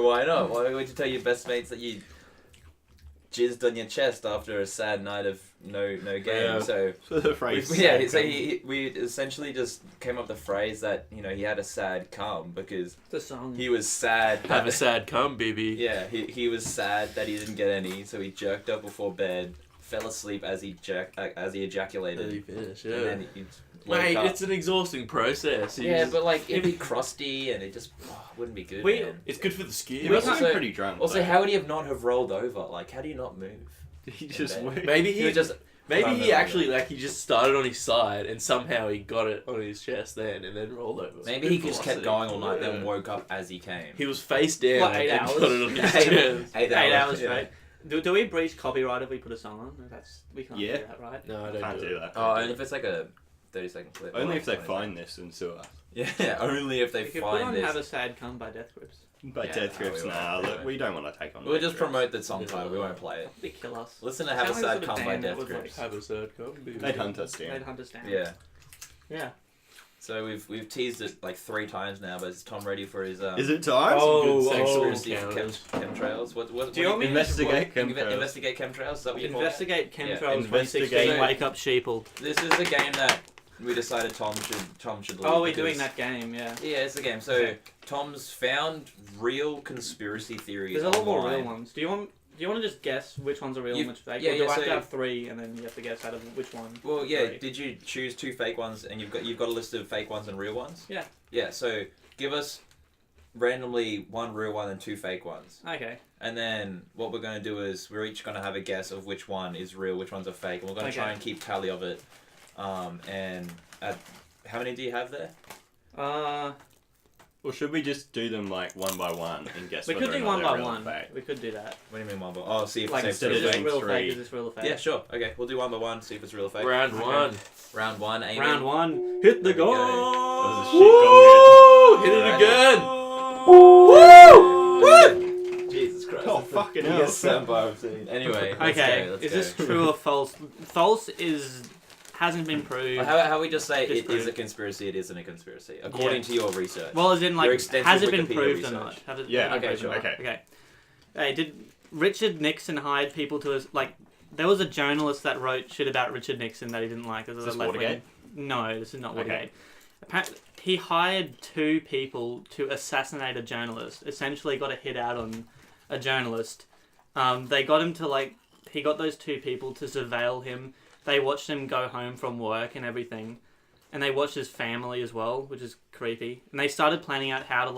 why not? Why would you tell your best mates that you jizzed on your chest after a sad night of no game? Yeah. So So the phrase... we essentially just came up with the phrase that he had a sad cum because The song. he was sad. Have a sad cum, baby. Yeah, he was sad that he didn't get any, so he jerked up before bed, fell asleep as he ejaculated, Let me finish, and yeah. then he woke Mate, up. it's an exhausting process. Yeah, but like it'd be crusty and it just wouldn't be good. We- man. It's good for the skin. He must have Also- been pretty drunk. Also, though. how would he have not have rolled over? Like, how do you not move? He just... in bed? went- Maybe He he was just Maybe Found he it on actually he just started on his side and somehow he got it on his chest then and then rolled over. maybe Good he just kept velocity. going all night, then Yeah. woke up as he came. He was face down What, 8 and hours? got it on his Eight- chest. 8 8 hours yeah. straight. Do we breach copyright if we put a song on? We can't Yeah. do that, right? No, I don't Can't do do it. that. Oh, and if it's like a 30-second clip. Only or if they 20 find this and sue us. Yeah, only if they We could put on find "Have this. a Sad Come" by Death Grips. But Yeah, Death Grips, we won't. nah, We look, won't. we don't want to take on We'll Death just Grips. promote the song title, we won't play it. They kill us. Listen to Have a Sound like Sad sort of Come by band that Death was like- Grips. Have a sad cum, baby. They'd hunt us They'd down. hunt us down. Yeah. Yeah. So we've teased it like 3 times now, but is Tom ready for his Is it time? Oh, Some good sex conspiracy counters. chemtrails? What Do you want me to Investigate what- chemtrails. Investigate chemtrails? Is that what you call it? Investigate Yeah, chemtrails. investigate- 2016. Wake up, sheeple. This is the game that we decided Tom should lead. Oh, we're because- doing that game. Yeah. Yeah, it's the game. So Okay. Tom's found real conspiracy theories. There's a lot more online. real ones. Do you want to just guess which ones are real You- and which fake? yeah, Or do yeah, I have so- to have 3 and then you have to guess out of which one? Well, yeah. 3? Did you choose 2 fake ones, and you've got a list of fake ones and real ones? Yeah. Yeah. So give us randomly 1 real one and 2 fake ones, Okay. and then what we're gonna do is we're each gonna have a guess of which one is real, which one's a fake, and we're gonna try Okay. and keep tally of it. And how many do you have there? Or should we just do them like one by one and guess We whether could do or not one they're by real or one. fake? We could do that. What do you mean 1 by? Oh, see if Like it's instead is of this doing real three. fake? Is this real or fake? Yeah, sure. Okay, we'll do 1 by 1. See if it's real or fake. Round Okay. 1. Round 1. Aiming. Round 1. Hit the There we go. goal. That was a shit Woo! Hit it again! Jesus Christ. Oh, that's the fucking hell. biggest soundbar I've seen. Anyway, let's Okay. go, let's Is go. this true or false? False hasn't been proved. Well, how we just say it is Disprove. a conspiracy, it isn't a conspiracy, according to your research. Well, as in, Your like, extensive has it been Wikipedia proved research. or not? Have it, Yeah, have it okay, been sure. proved? Okay. Okay. Hey, did Richard Nixon hired people to, like, there was a journalist that wrote shit about Richard Nixon that he didn't like. As Is a this left-wing- Watergate? No, this is not Okay. Watergate. Apparently, he hired 2 people to assassinate a journalist. Essentially got a hit out on a journalist. They got him to, like, he got those 2 people to surveil him. They watched him go home from work and everything. And they watched his family as well, which is creepy. And they started planning out how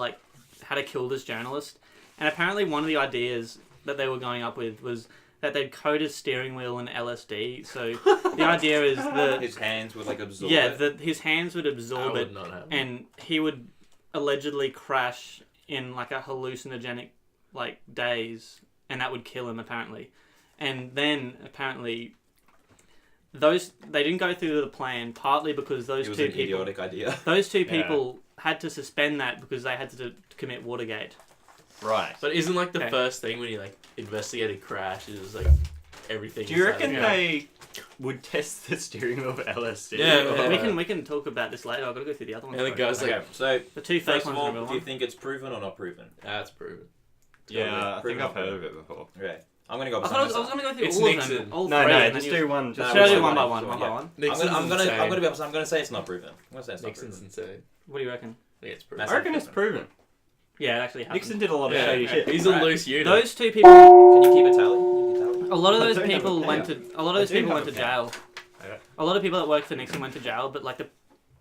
to kill this journalist. And apparently one of the ideas that they were going up with was that they'd coat his steering wheel in LSD. So the idea is that His hands would like absorb yeah, it. that his hands would That absorb would it, not happen. and he would allegedly crash in like a hallucinogenic like daze, and that would kill him apparently. And then apparently they didn't go through the plan, partly because those It was 2 an people idiotic idea. those 2 Yeah. people had to suspend that because they had to commit Watergate. Right. But isn't like the Okay. first thing when you like investigate a crash is like everything. Do you inside reckon it. they would test the steering wheel for LSD? Yeah, Or- We can talk about this later. I've got to go through the other ones. And the first. guy's like, Okay, so The two fake first of ones all, and the real do you one. think it's proven or not proven? that's proven. Yeah, I think Proven I've or heard proven? of it before. Okay, I'm gonna go. I thought I was going to go through It's all of Nixon. them. All No, three, no, and just then do one. Should Just I do one. one by one? Sure, One yeah. by one. I'm Nixon's gonna insane. be honest. I'm gonna say it's not proven. I'm gonna say it's not Nixon's proven. insane. What do you reckon? I think it's proven. That's I reckon it's proven. Yeah, it actually happened. Nixon did a lot of Yeah, shady shit. he's a Right. loose unit. Those two people. Can you keep a tally? Can you keep a tally? A lot of I those don't have people a went pen. to. A lot of those I do people have went to a pen. jail. Okay. A lot of people that worked for Nixon went to jail, but like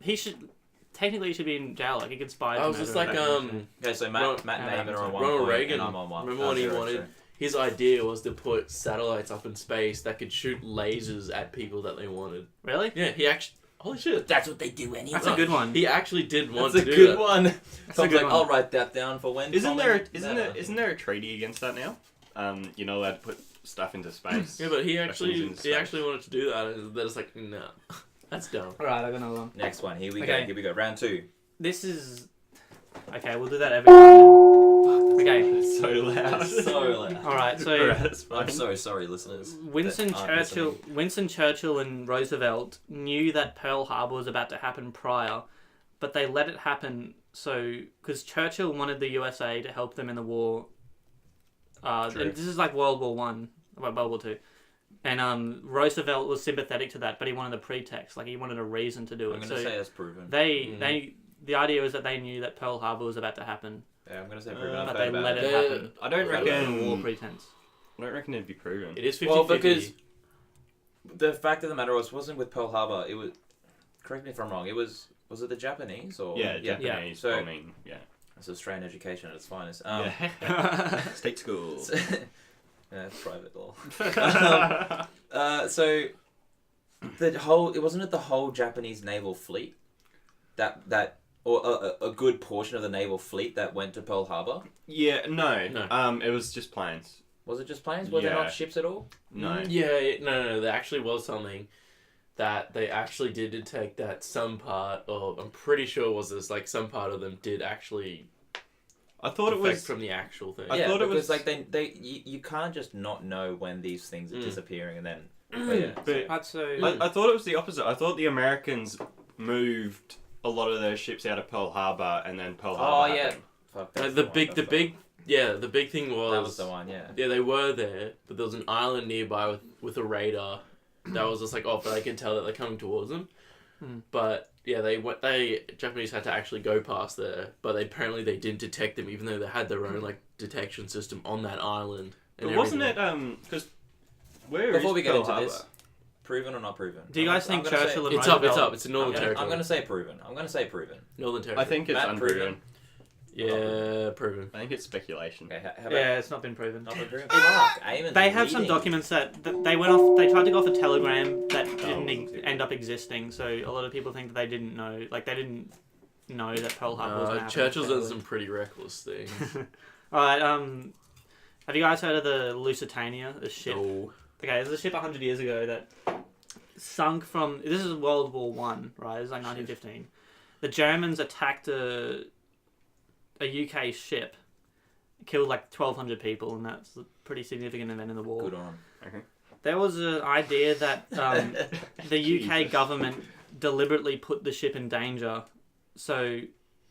he should technically he should be in jail. Like he conspired. I to was just murder like, and Okay, so Ron- Matt and Damon are on one Ronald point, Reagan, and I'm on one. remember when he Zero, wanted- zero. his idea was to put satellites up in space that could shoot lasers at people that they wanted. Really? Yeah, he actually. Holy shit! That's what they do anyway. That's a good one. He actually did want That's to a do good that. one. a Tom's good like, one. I'll write that down for when. Isn't Colin- there a treaty against that now? You're not allowed to put stuff into space. Yeah, but he Weapons actually in space. wanted to do that, and then it's like, no, that's dumb. All right, I got another one. Next one. Here we Okay. go. Here we go. Round 2. This is. Okay, we'll do that every time. Now. Okay. It's so loud. It's so loud. All right. So Alright, that's fine. I'm so sorry, listeners. Winston that aren't Churchill and Roosevelt knew that Pearl Harbor was about to happen prior, but they let it happen because Churchill wanted the USA to help them in the war. True. And this is like World War One, World War Two, and Roosevelt was sympathetic to that, but he wanted a pretext, like he wanted a reason to do I'm it. gonna So say that's proven. the idea was that they knew that Pearl Harbor was about to happen, Yeah, I'm gonna say proven. Uh, I've but heard they about let it. it happen. I don't Under a war reckon. pretense. I don't reckon it'd be proven. It is 50-50. Well, because the fact of the matter wasn't with Pearl Harbor. It was. Correct me if I'm wrong. It was it the Japanese or Yeah, Japanese So- bombing. Yeah. It's Australian education at its finest. Yeah. State school. Yeah, private law. So it wasn't the whole Japanese naval fleet or a good portion of the naval fleet that went to Pearl Harbor. Yeah, no. No. It was just planes. Was it just planes? Were there Yeah. not ships at all? No. Yeah, no. There actually was something that they actually did detect that some part of. I'm pretty sure it was this, like some part of them did actually I thought it defect was. from the actual thing. I yeah, thought it because was- like you can't just not know when these things are disappearing and then. But That's so. I thought it was the opposite. I thought the Americans moved a lot of their ships out of Pearl Harbor, and then Pearl Harbor. Oh yeah. happened. Fuck, The that's the one, big that's the one. big yeah the big thing was That was the one, yeah. Yeah, they were there, but there was an island nearby with a radar that was just like off, but I could tell that they're coming towards them. But yeah, Japanese had to actually go past there, but apparently they didn't detect them, even though they had their own like detection system on that island. But wasn't it because where Before is we get Pearl into Harbor? this, proven or not proven? Do you guys think I'm gonna Churchill and It's up. Roosevelt? It's in Northern I'm Territory. gonna say proven. I'm gonna say proven. Northern Territory. I think it's Matt, unproven. proven? Yeah, proven. I think it's speculation. Okay, how about Yeah, it's not been proven. not been proven? Fuck, Eamon's They have some leading. documents that they went off. They tried to go off a telegram that didn't okay. end up existing. So a lot of people think that they didn't know. Like they didn't know that Pearl Harbor was going to happen. Churchill's done some pretty reckless things. All right. Have you guys heard of the Lusitania? The ship. No. Okay, there's a ship 100 years ago that sunk from. This is World War One, right? It's like 1915. The Germans attacked a UK ship, killed like 1,200 people, and that's a pretty significant event in the war. Good on There was an idea that the UK Jesus. government deliberately put the ship in danger, so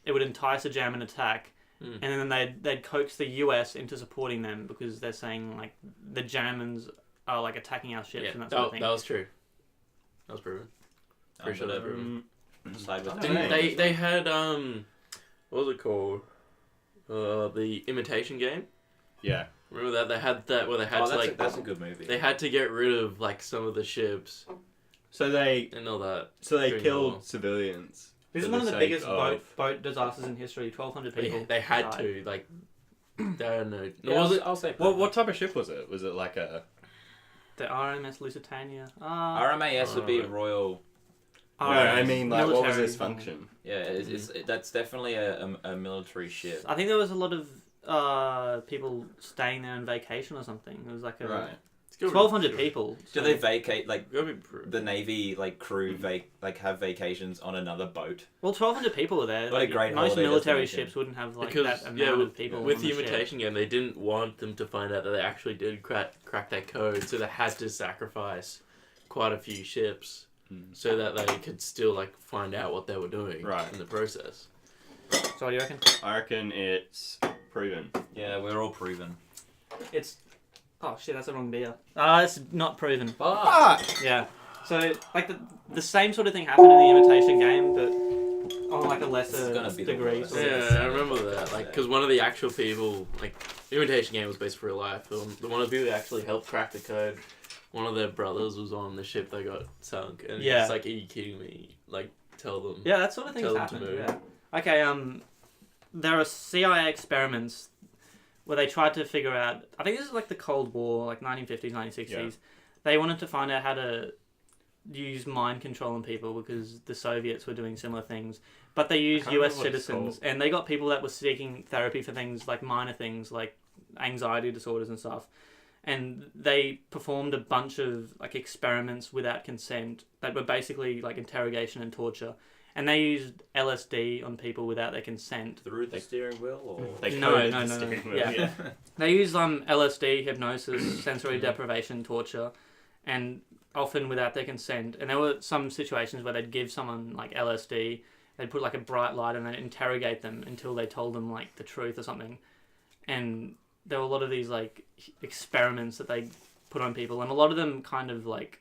it would entice a German attack, and then they'd coax the US into supporting them because they're saying like the Germans are like attacking our ships Yeah, and that sort of thing. that was true. That was proven. Pretty sure that was proven. Side with Didn't that. They had what was it called? The Imitation Game. Yeah. Remember that they had that where they had Oh, to like that's a good movie. they had to get rid of like some of the ships So they and all that. killed During the war. civilians. This is for one of the the sake biggest of- boat disasters in history. 1,200 people. They had died. to like. I don't know. Yeah, Was it? I'll say What proven. type of ship was it? Was it like a? The RMS Lusitania. RMAS would be Oh. Royal. No, I mean like what was military its function? Yeah, that's definitely a military ship. I think there was a lot of people staying there on vacation or something. It was like a Right. 1,200 people. Do they vacate like Gotta be proven. the Navy like crew have vacations on another boat? Well, 1,200 people were there. What a great most holiday military destination. ships wouldn't have like Because that amount of people. with on the the ship. imitation game, they didn't want them to find out that they actually did crack that code, so they had to sacrifice quite a few ships so that they could still like find out what they were doing Right. in the process. So what do you reckon? I reckon it's proven. Yeah, we're all proven. It's oh shit, that's the wrong beer. It's not proven. Fuck! Yeah. So like the same sort of thing happened in the imitation game, but on like a This is lesser gonna be the degree. worst. Sort of. Yeah, I remember that. Like, because one of the actual people, like, the imitation game was based for real life. The one of the people that actually helped crack the code, one of their brothers was on the ship that got sunk, and Yeah. it's like, are you kidding me? Like, tell them. Yeah, that sort of thing Tell has them to happened. move. Yeah. Okay. There are CIA experiments where they tried to figure out. I think this is like the Cold War, like 1950s, 1960s. Yeah. They wanted to find out how to use mind control on people because the Soviets were doing similar things. But they used can't US remember what it's citizens, and they got people that were seeking therapy for things like minor things like anxiety disorders and stuff. And they performed a bunch of like experiments without consent that were basically like interrogation and torture. And they used LSD on people without their consent. Through the steering wheel, or They No, coded no, the no, no. steering wheel. Yeah. They use LSD, hypnosis, sensory deprivation, torture, and often without their consent. And there were some situations where they'd give someone like LSD, they'd put like a bright light and they'd interrogate them until they told them like the truth or something. And there were a lot of these like experiments that they put on people, and a lot of them kind of like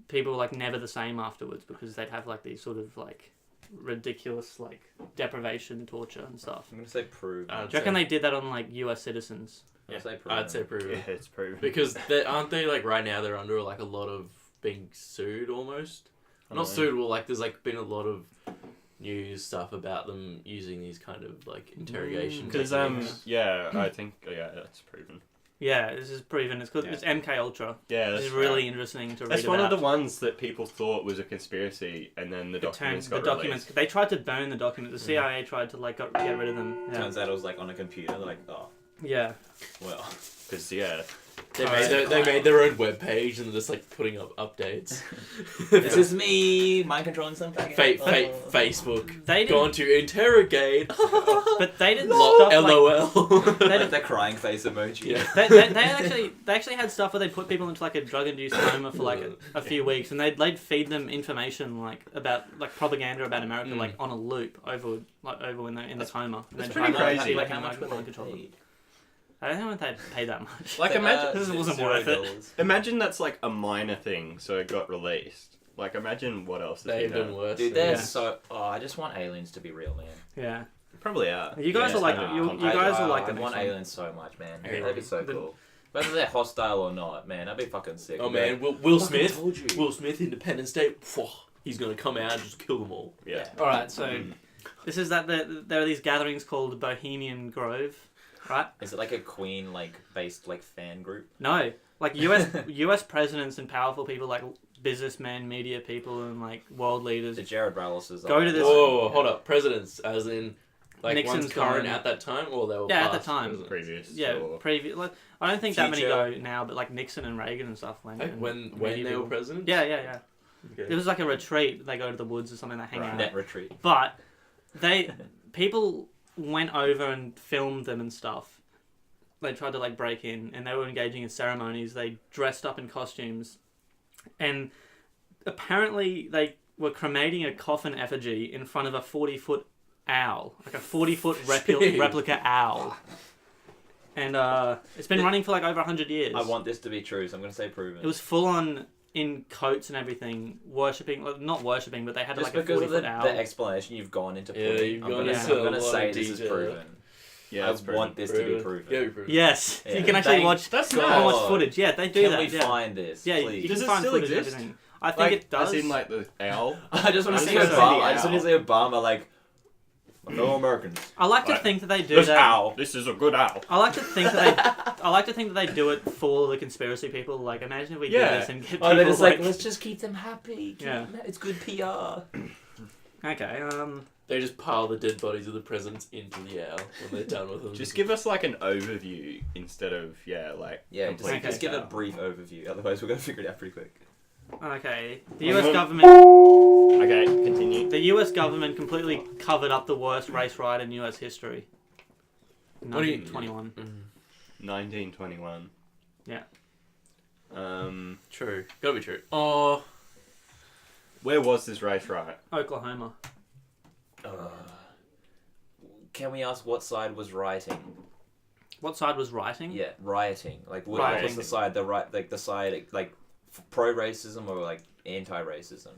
people were like never the same afterwards because they'd have like these sort of like ridiculous like deprivation, torture and stuff. I'm gonna say proven. I'd Do you reckon say- they did that on like US citizens? I'm gonna say proven. I'd say proven. Yeah, it's proven. Because aren't they, like, right now they're under, like, a lot of being sued, almost? Not Oh, sued, well, like, there's, like, been a lot of news stuff about them using these kind of, like, interrogation Because techniques. yeah, I think that's proven. Yeah, this is proven. It's called Yeah. It's MK Ultra. Yeah, that's It's really right. interesting to read That's about. one of the ones that people thought was a conspiracy, and then the It turned- documents the got documents. released. They tried to burn the documents. The CIA tried to like get rid of them. Yeah. Turns out it was like on a computer. They're like, oh, Yeah. well. Because yeah, They made their own webpage and they're just, like, putting up updates. This is me mind controlling something. Facebook. They Gone didn't. to interrogate. But they didn't stop. Like, LOL. Like the crying face emoji. Yeah. they actually had stuff where they put people into like a drug-induced coma for like a few weeks, and they'd feed them information like about like propaganda about America like on a loop over when they're in the coma. And that's they'd pretty try to crazy. see, Like like, how much were mind they control them. paid? I don't think they paid that much. like imagine This wasn't worth it. $0. imagine that's like a minor thing, so it got released. Like imagine what else has They've been done done. worse. Dude, they're Yeah. so. Oh, I just want aliens to be real, man. Yeah. Probably are. You guys Yeah, are like I you don't- guys are like I the next want one. aliens so much, man. Okay. That'd be so The- cool. Whether they're hostile or not, man, that'd be fucking sick. Oh man, Will Fucking Smith. told you. Will Smith, Independence Day. Phew, he's gonna come out and just kill them all. Yeah. All right, so this is that there are these gatherings called Bohemian Grove, right? Is it like a Queen based fan group? No, like US presidents and powerful people like businessmen, media people, and like world leaders. The Jared Rallis's. Go to this- Whoa, hold up. Presidents, as in, like, Nixon's one's current gone. at that time, or they were Yeah, at the past time. presidents? Previous. Yeah, or- previous. Like, I don't think that many Future. go now, but like Nixon and Reagan and stuff went. Like, and when media they were people. presidents? Yeah. Okay. It was like a retreat. They go to the woods or something. They hang Right. out. Net retreat. But people went over and filmed them and stuff. They tried to like break in, and they were engaging in ceremonies. They dressed up in costumes, and apparently they were cremating a coffin effigy in front of a 40-foot owl, like a 40-foot replica owl. And it's been running for like over 100 years. I want this to be true, so I'm gonna say proven. It was full on in coats and everything, worshipping, like, not worshipping, but they had just like a because of 40-foot owl. the explanation you've gone into. Yeah, putting, you've I'm gone gonna, into I'm gonna a lot say of this is detail. proven. Yeah, I it's want this to be proven. Yeah, proven. Yes, Yeah. you can actually Thank watch. That's You can nice. watch footage. Yeah, they do Can that. we yeah. find this? Yeah, please? you Does can it find still footage and exist? everything. I think Like, it does. as in like the owl. I just want I to see think so. Obama. I just want to see Obama my fellow Americans. I like to Right. think that they do This that. owl. This is a good owl. I like to think that they do it for the conspiracy people. Like, imagine if we did Yeah. this and get Oh, people they're just like, let's just keep them happy. Yeah. It's good PR. Okay. They just pile the dead bodies of the presidents into the air when they're done with them. Just give us like an overview instead of complete Just give a detail. brief overview. Otherwise, we're gonna figure it out pretty quick. Okay. The U.S. government. Okay, continue. The U.S. government completely covered up the worst race riot in U.S. history. What do you- 1921. 1921. Yeah. True. Gotta be true. Oh, Where was this race riot? Oklahoma. Can we ask what side was rioting? What side was rioting? Yeah, rioting. Like, what Rioting. was the side? The side like pro racism or like anti racism,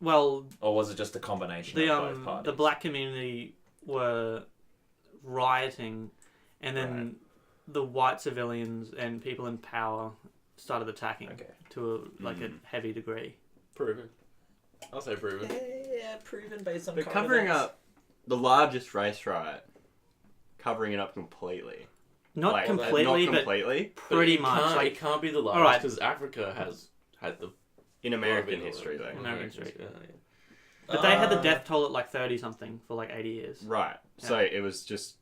Well, or was it just a combination the of both parties? the black community were rioting, and then the white civilians and people in power started attacking to a heavy degree. proven. I'll say proven. Yeah, proven based on. But covering up the largest race riot, covering it up completely. Not completely, not but completely. pretty much. It can't be the Alright. largest because Africa has had the In American Well, history, though. American history. Yeah. But they had the death toll at like 30 something for like 80 years. Right. So it was just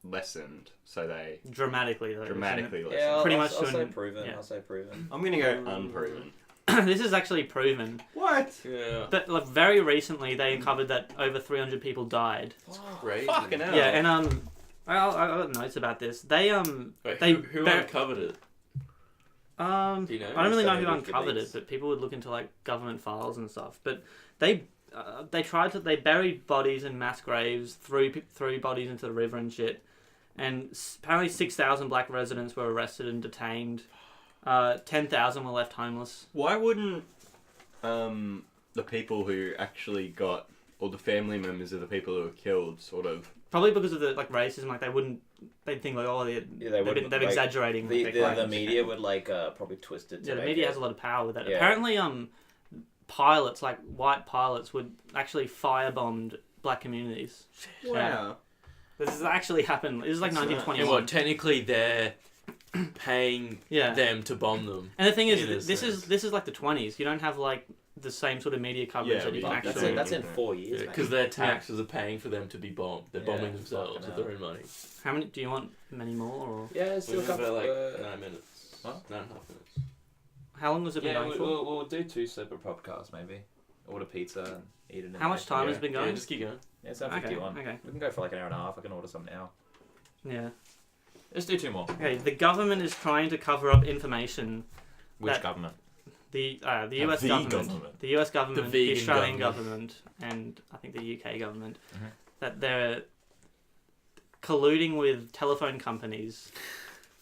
lessened. So they Dramatically though. dramatically lessened. Yeah, Pretty I'll, much I'll say shouldn't- proven. yeah. I'll say proven. I'm gonna go unproven. This is actually proven. What? Yeah. But like very recently they uncovered that over 300 people died. Crazy. Fucking hell. Yeah, and I got notes about this. They Wait, they who uncovered it? Do you know? I don't really know who Studied uncovered Wikileaks. it, but people would look into like government files and stuff. But they they buried bodies in mass graves, threw bodies into the river and shit, and apparently 6,000 black residents were arrested and detained. 10,000 were left homeless. Why wouldn't the people who actually got, or the family members of the people who were killed, sort of? Probably because of the like racism, like they'd think like, oh, they're exaggerating. The claims. media would like probably twist it. To Yeah, the make media it- has a lot of power with that. Yeah. Apparently, pilots, like white pilots, would actually firebombed black communities. Wow. This has actually happened. This is like And 1921. what? Technically, they're paying Yeah. them to bomb them. And the thing In is, a this sense. is like the 20s. You don't have like the same sort of media coverage Yeah, that you can we- actually. That's in 4 years. Because their taxes are paying for them to be bombed. They're Yeah, bombing themselves fucking with their own money. How many? Do you want many more? Or Yeah, still a We've got couple. like 9 minutes. What? 9.5 minutes. how long has it been Yeah, going for? we'll do 2 separate podcasts maybe. Order pizza and eat it. in How much there. time Yeah. has been Yeah, going? just keep going. Yeah, it's at Okay. 51. Okay. We can go for like an hour and a half. I can order something now. Yeah. Let's do 2 more. Okay. The government is trying to cover up information. Which That- government? The U.S. The government, the U.S. government, the vegan Australian government. government, and I think the UK government, Mhm. that they're colluding with telephone companies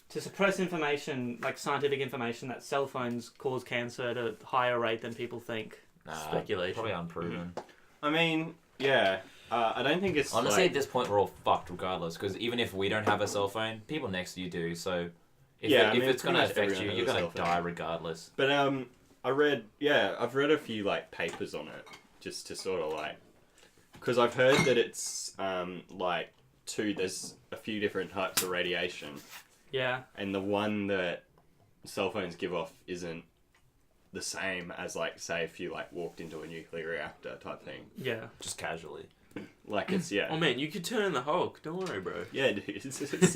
to suppress information, like scientific information, that cell phones cause cancer at a higher rate than people think. Nah, Speculation. Probably unproven. I mean, yeah. I don't think it's Honestly, like, at this point, we're all fucked regardless. Because even if we don't have a cell phone, people next to you do. So if, Yeah, I if mean, it's pretty gonna much affect everyone you, has you're a gonna cell phone. die regardless. But I've read a few like papers on it just to sort of like, because I've heard that it's there's a few different types of radiation, Yeah. and the one that cell phones give off isn't the same as like say if you like walked into a nuclear reactor type thing. Yeah. Just casually. Like it's Oh man, you could turn the Hulk. Don't worry, bro. yeah, dude, it's simple.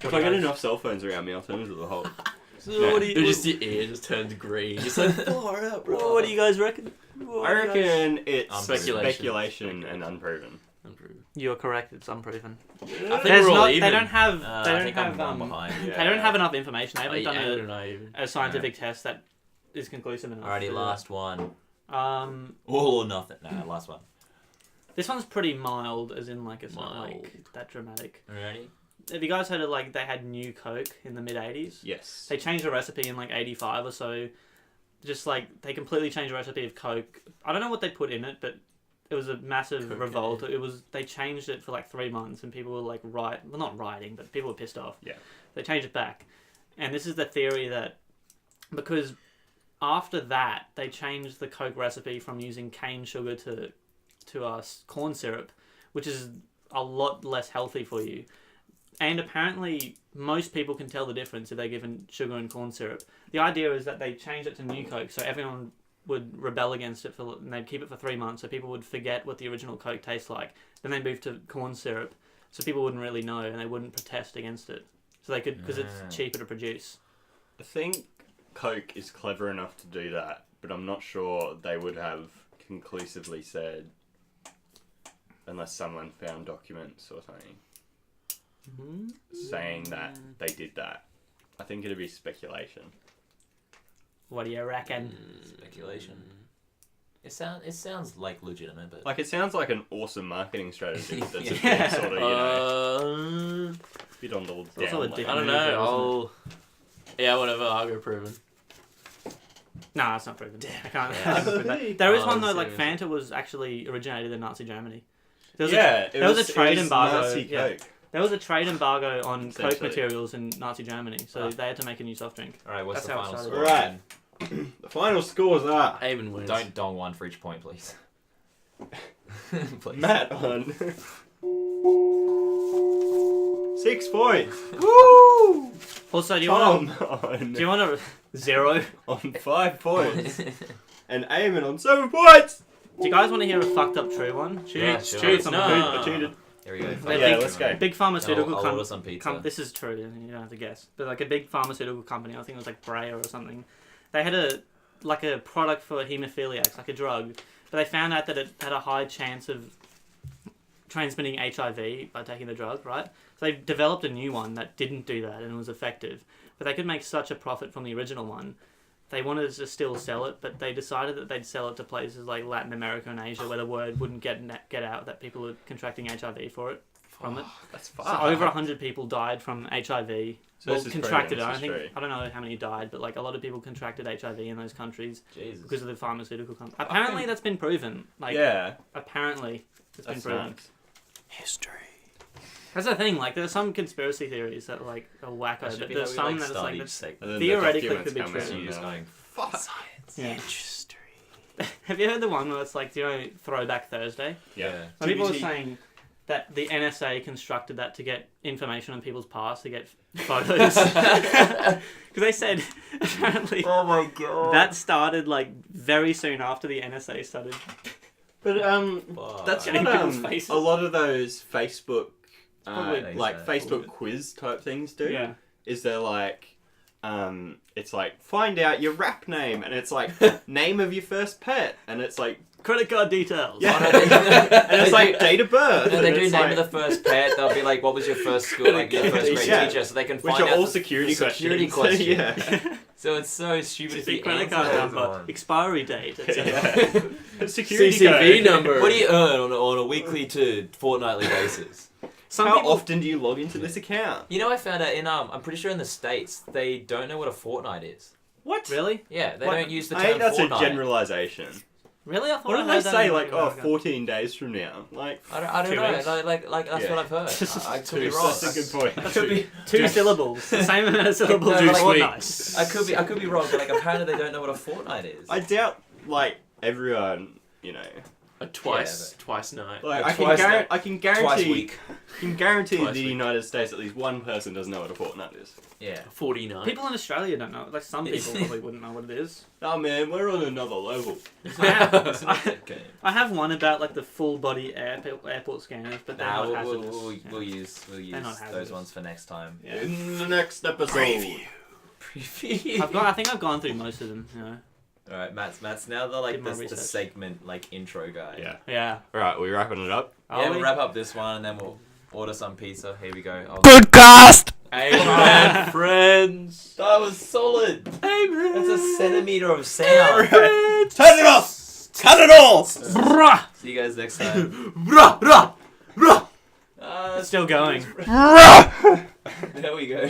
If I get enough cell phones around me, I'll turn into the Hulk. So Yeah. what do you? Just your ear just turns green. Just like far out, bro. What do you guys reckon? I reckon it's Speculation. speculation and unproven. Unproven. You're correct. It's unproven. I think There's we're all not. even. They don't have. I they don't think have. I'm one behind. Yeah. They don't have enough information. They haven't Like, done Andrew and I even. a scientific test that is conclusive enough. Alrighty, to- last one. Um, All or nothing. Nah, last one. this one's pretty mild, as in like it's not Mild. like that dramatic. Alrighty. Have you guys heard of like they had new Coke in the mid '80s? Yes. They changed the recipe in like '85 or so. Just like they completely changed the recipe of Coke. I don't know what they put in it, but it was a massive Cocaine. revolt. They changed it for like 3 months, and people were like not rioting, but people were pissed off. Yeah. They changed it back, and this is the theory that because after that they changed the Coke recipe from using cane sugar to corn syrup, which is a lot less healthy for you. And apparently, most people can tell the difference if they're given sugar and corn syrup. The idea is that they changed it to New Coke, so everyone would rebel against it and they'd keep it for 3 months, so people would forget what the original Coke tastes like. Then they'd move to corn syrup, so people wouldn't really know and they wouldn't protest against it. So they could, because it's cheaper to produce. I think Coke is clever enough to do that, but I'm not sure they would have conclusively said, unless someone found documents or something saying that they did that. I think it'd be speculation. What do you reckon? Speculation. It sounds like legitimate, but Like, it sounds like an awesome marketing strategy that's a bit Yeah. sort of, you know, bit on the also a down dick I low. don't know. Yeah, whatever. I'll go proven. Nah, it's not proven. I can't Yeah. prove that. There is Oh, one though, like seriously. Fanta was actually originated in Nazi Germany. There was There was a trade embargo, Nazi yeah. Coke. there was a trade embargo on Coke Essentially. materials in Nazi Germany, so they had to make a new soft drink. all right. What's That's the how it final started. score? Right. The final scores are Eamon wins. Don't dong one for each point, please. Please. Matt on 6 points. Woo! Also, do you want Tom on, to 0? on 5 points. And Eamon on 7 points. Do you guys want to hear a fucked up true one? Yeah, Shoot, sure. shoot, some No. food. I cheated. Here we go. They Yeah, think- let's go. Big pharmaceutical I'll company. order some pizza. This is true. You don't have to guess. But like a big pharmaceutical company, I think it was like Bayer or something. They had a product for haemophiliacs, like a drug, but they found out that it had a high chance of transmitting HIV by taking the drug, right? So they developed a new one that didn't do that and it was effective. But they could make such a profit from the original one. They wanted to still sell it, but they decided that they'd sell it to places like Latin America and Asia where the word wouldn't get out that people were contracting HIV from it. That's So far. over 100 people died from HIV. So this is contracted it. proven, this is true. I don't know how many died, but like a lot of people contracted HIV in those countries Jesus. because of the pharmaceutical company. Apparently, that's been proven. Like, Yeah, apparently, it's been that's proven. nice. History. That's the thing. Like, there's some conspiracy theories that like are wacko, That should but be there's how we, some that it's start like each that's, segment. And then Theoretically the could be documents true. come You out just and going, fuck. Science. Yeah. History. Have you heard the one where it's like, do you know Throwback Thursday? Yeah. Some people are TBT. saying that the NSA constructed that to get information on people's past, to get photos. Because they said, apparently, Oh my god. that started like very soon after the NSA started. But that's Getting what people's faces. a lot of those Facebook, Probably like that. Facebook quiz type things do. Yeah. Is they're like, it's like find out your rap name, and it's like name of your first pet, and it's like Credit card details. yeah, Oh, no, they- and it's like date of birth. No, and they do it's name like, of the first pet. They'll be like, "What was your first school? Like your first grade Yeah. teacher?" So they can which find are out all the security security questions. questions. yeah. So it's so stupid if The you credit answer card those number, ones. expiry date, etc. Yeah. Security CCV code. number. What do you earn on a weekly to fortnightly basis? Some How people, often do you log into this account? You know, I found out in I'm pretty sure in the States they don't know what a fortnight is. What? Really? Yeah, they What? don't use the I term think that's fortnight. a generalization. Really? I thought What I do they heard that say? in Like, America. 14 days from now? Like, I don't 2 know. weeks? Like that's Yeah. what I've heard. I could be wrong. that's a good point. I could be. Two syllables. The same amount of syllables No, as like- fortnight. I could be wrong, but like apparently they don't know what a fortnight is. I doubt, like, everyone, you know. A twice night. Like, Yeah, twice I can Twice guarantee, week. in the United States at least one person doesn't know what a fortnight is. Yeah. 49. People in Australia don't know. Like some people probably wouldn't know what it is. Oh man, we're on another level. I have, Okay. I have one about like the full body airport scanners, but they're Nah, not we'll hazardous. we'll use They're not those hazardous. ones for next time. Yeah. In the next episode. Preview. I think I've gone through most of them. You know. All right, Matt's now the Did my the research. segment intro guy. Yeah. Yeah. Alright, we wrapping it up? Are Yeah, we? we'll wrap up this one and then we'll order some pizza. Here we go. Podcast! Amen, friends! That was solid. Amen! That's a centimeter of sound. Turn it off! Cut it all! Bruh! See you guys next time. Bruh! Bruh! Bruh! It's still going. Bruh! There we go.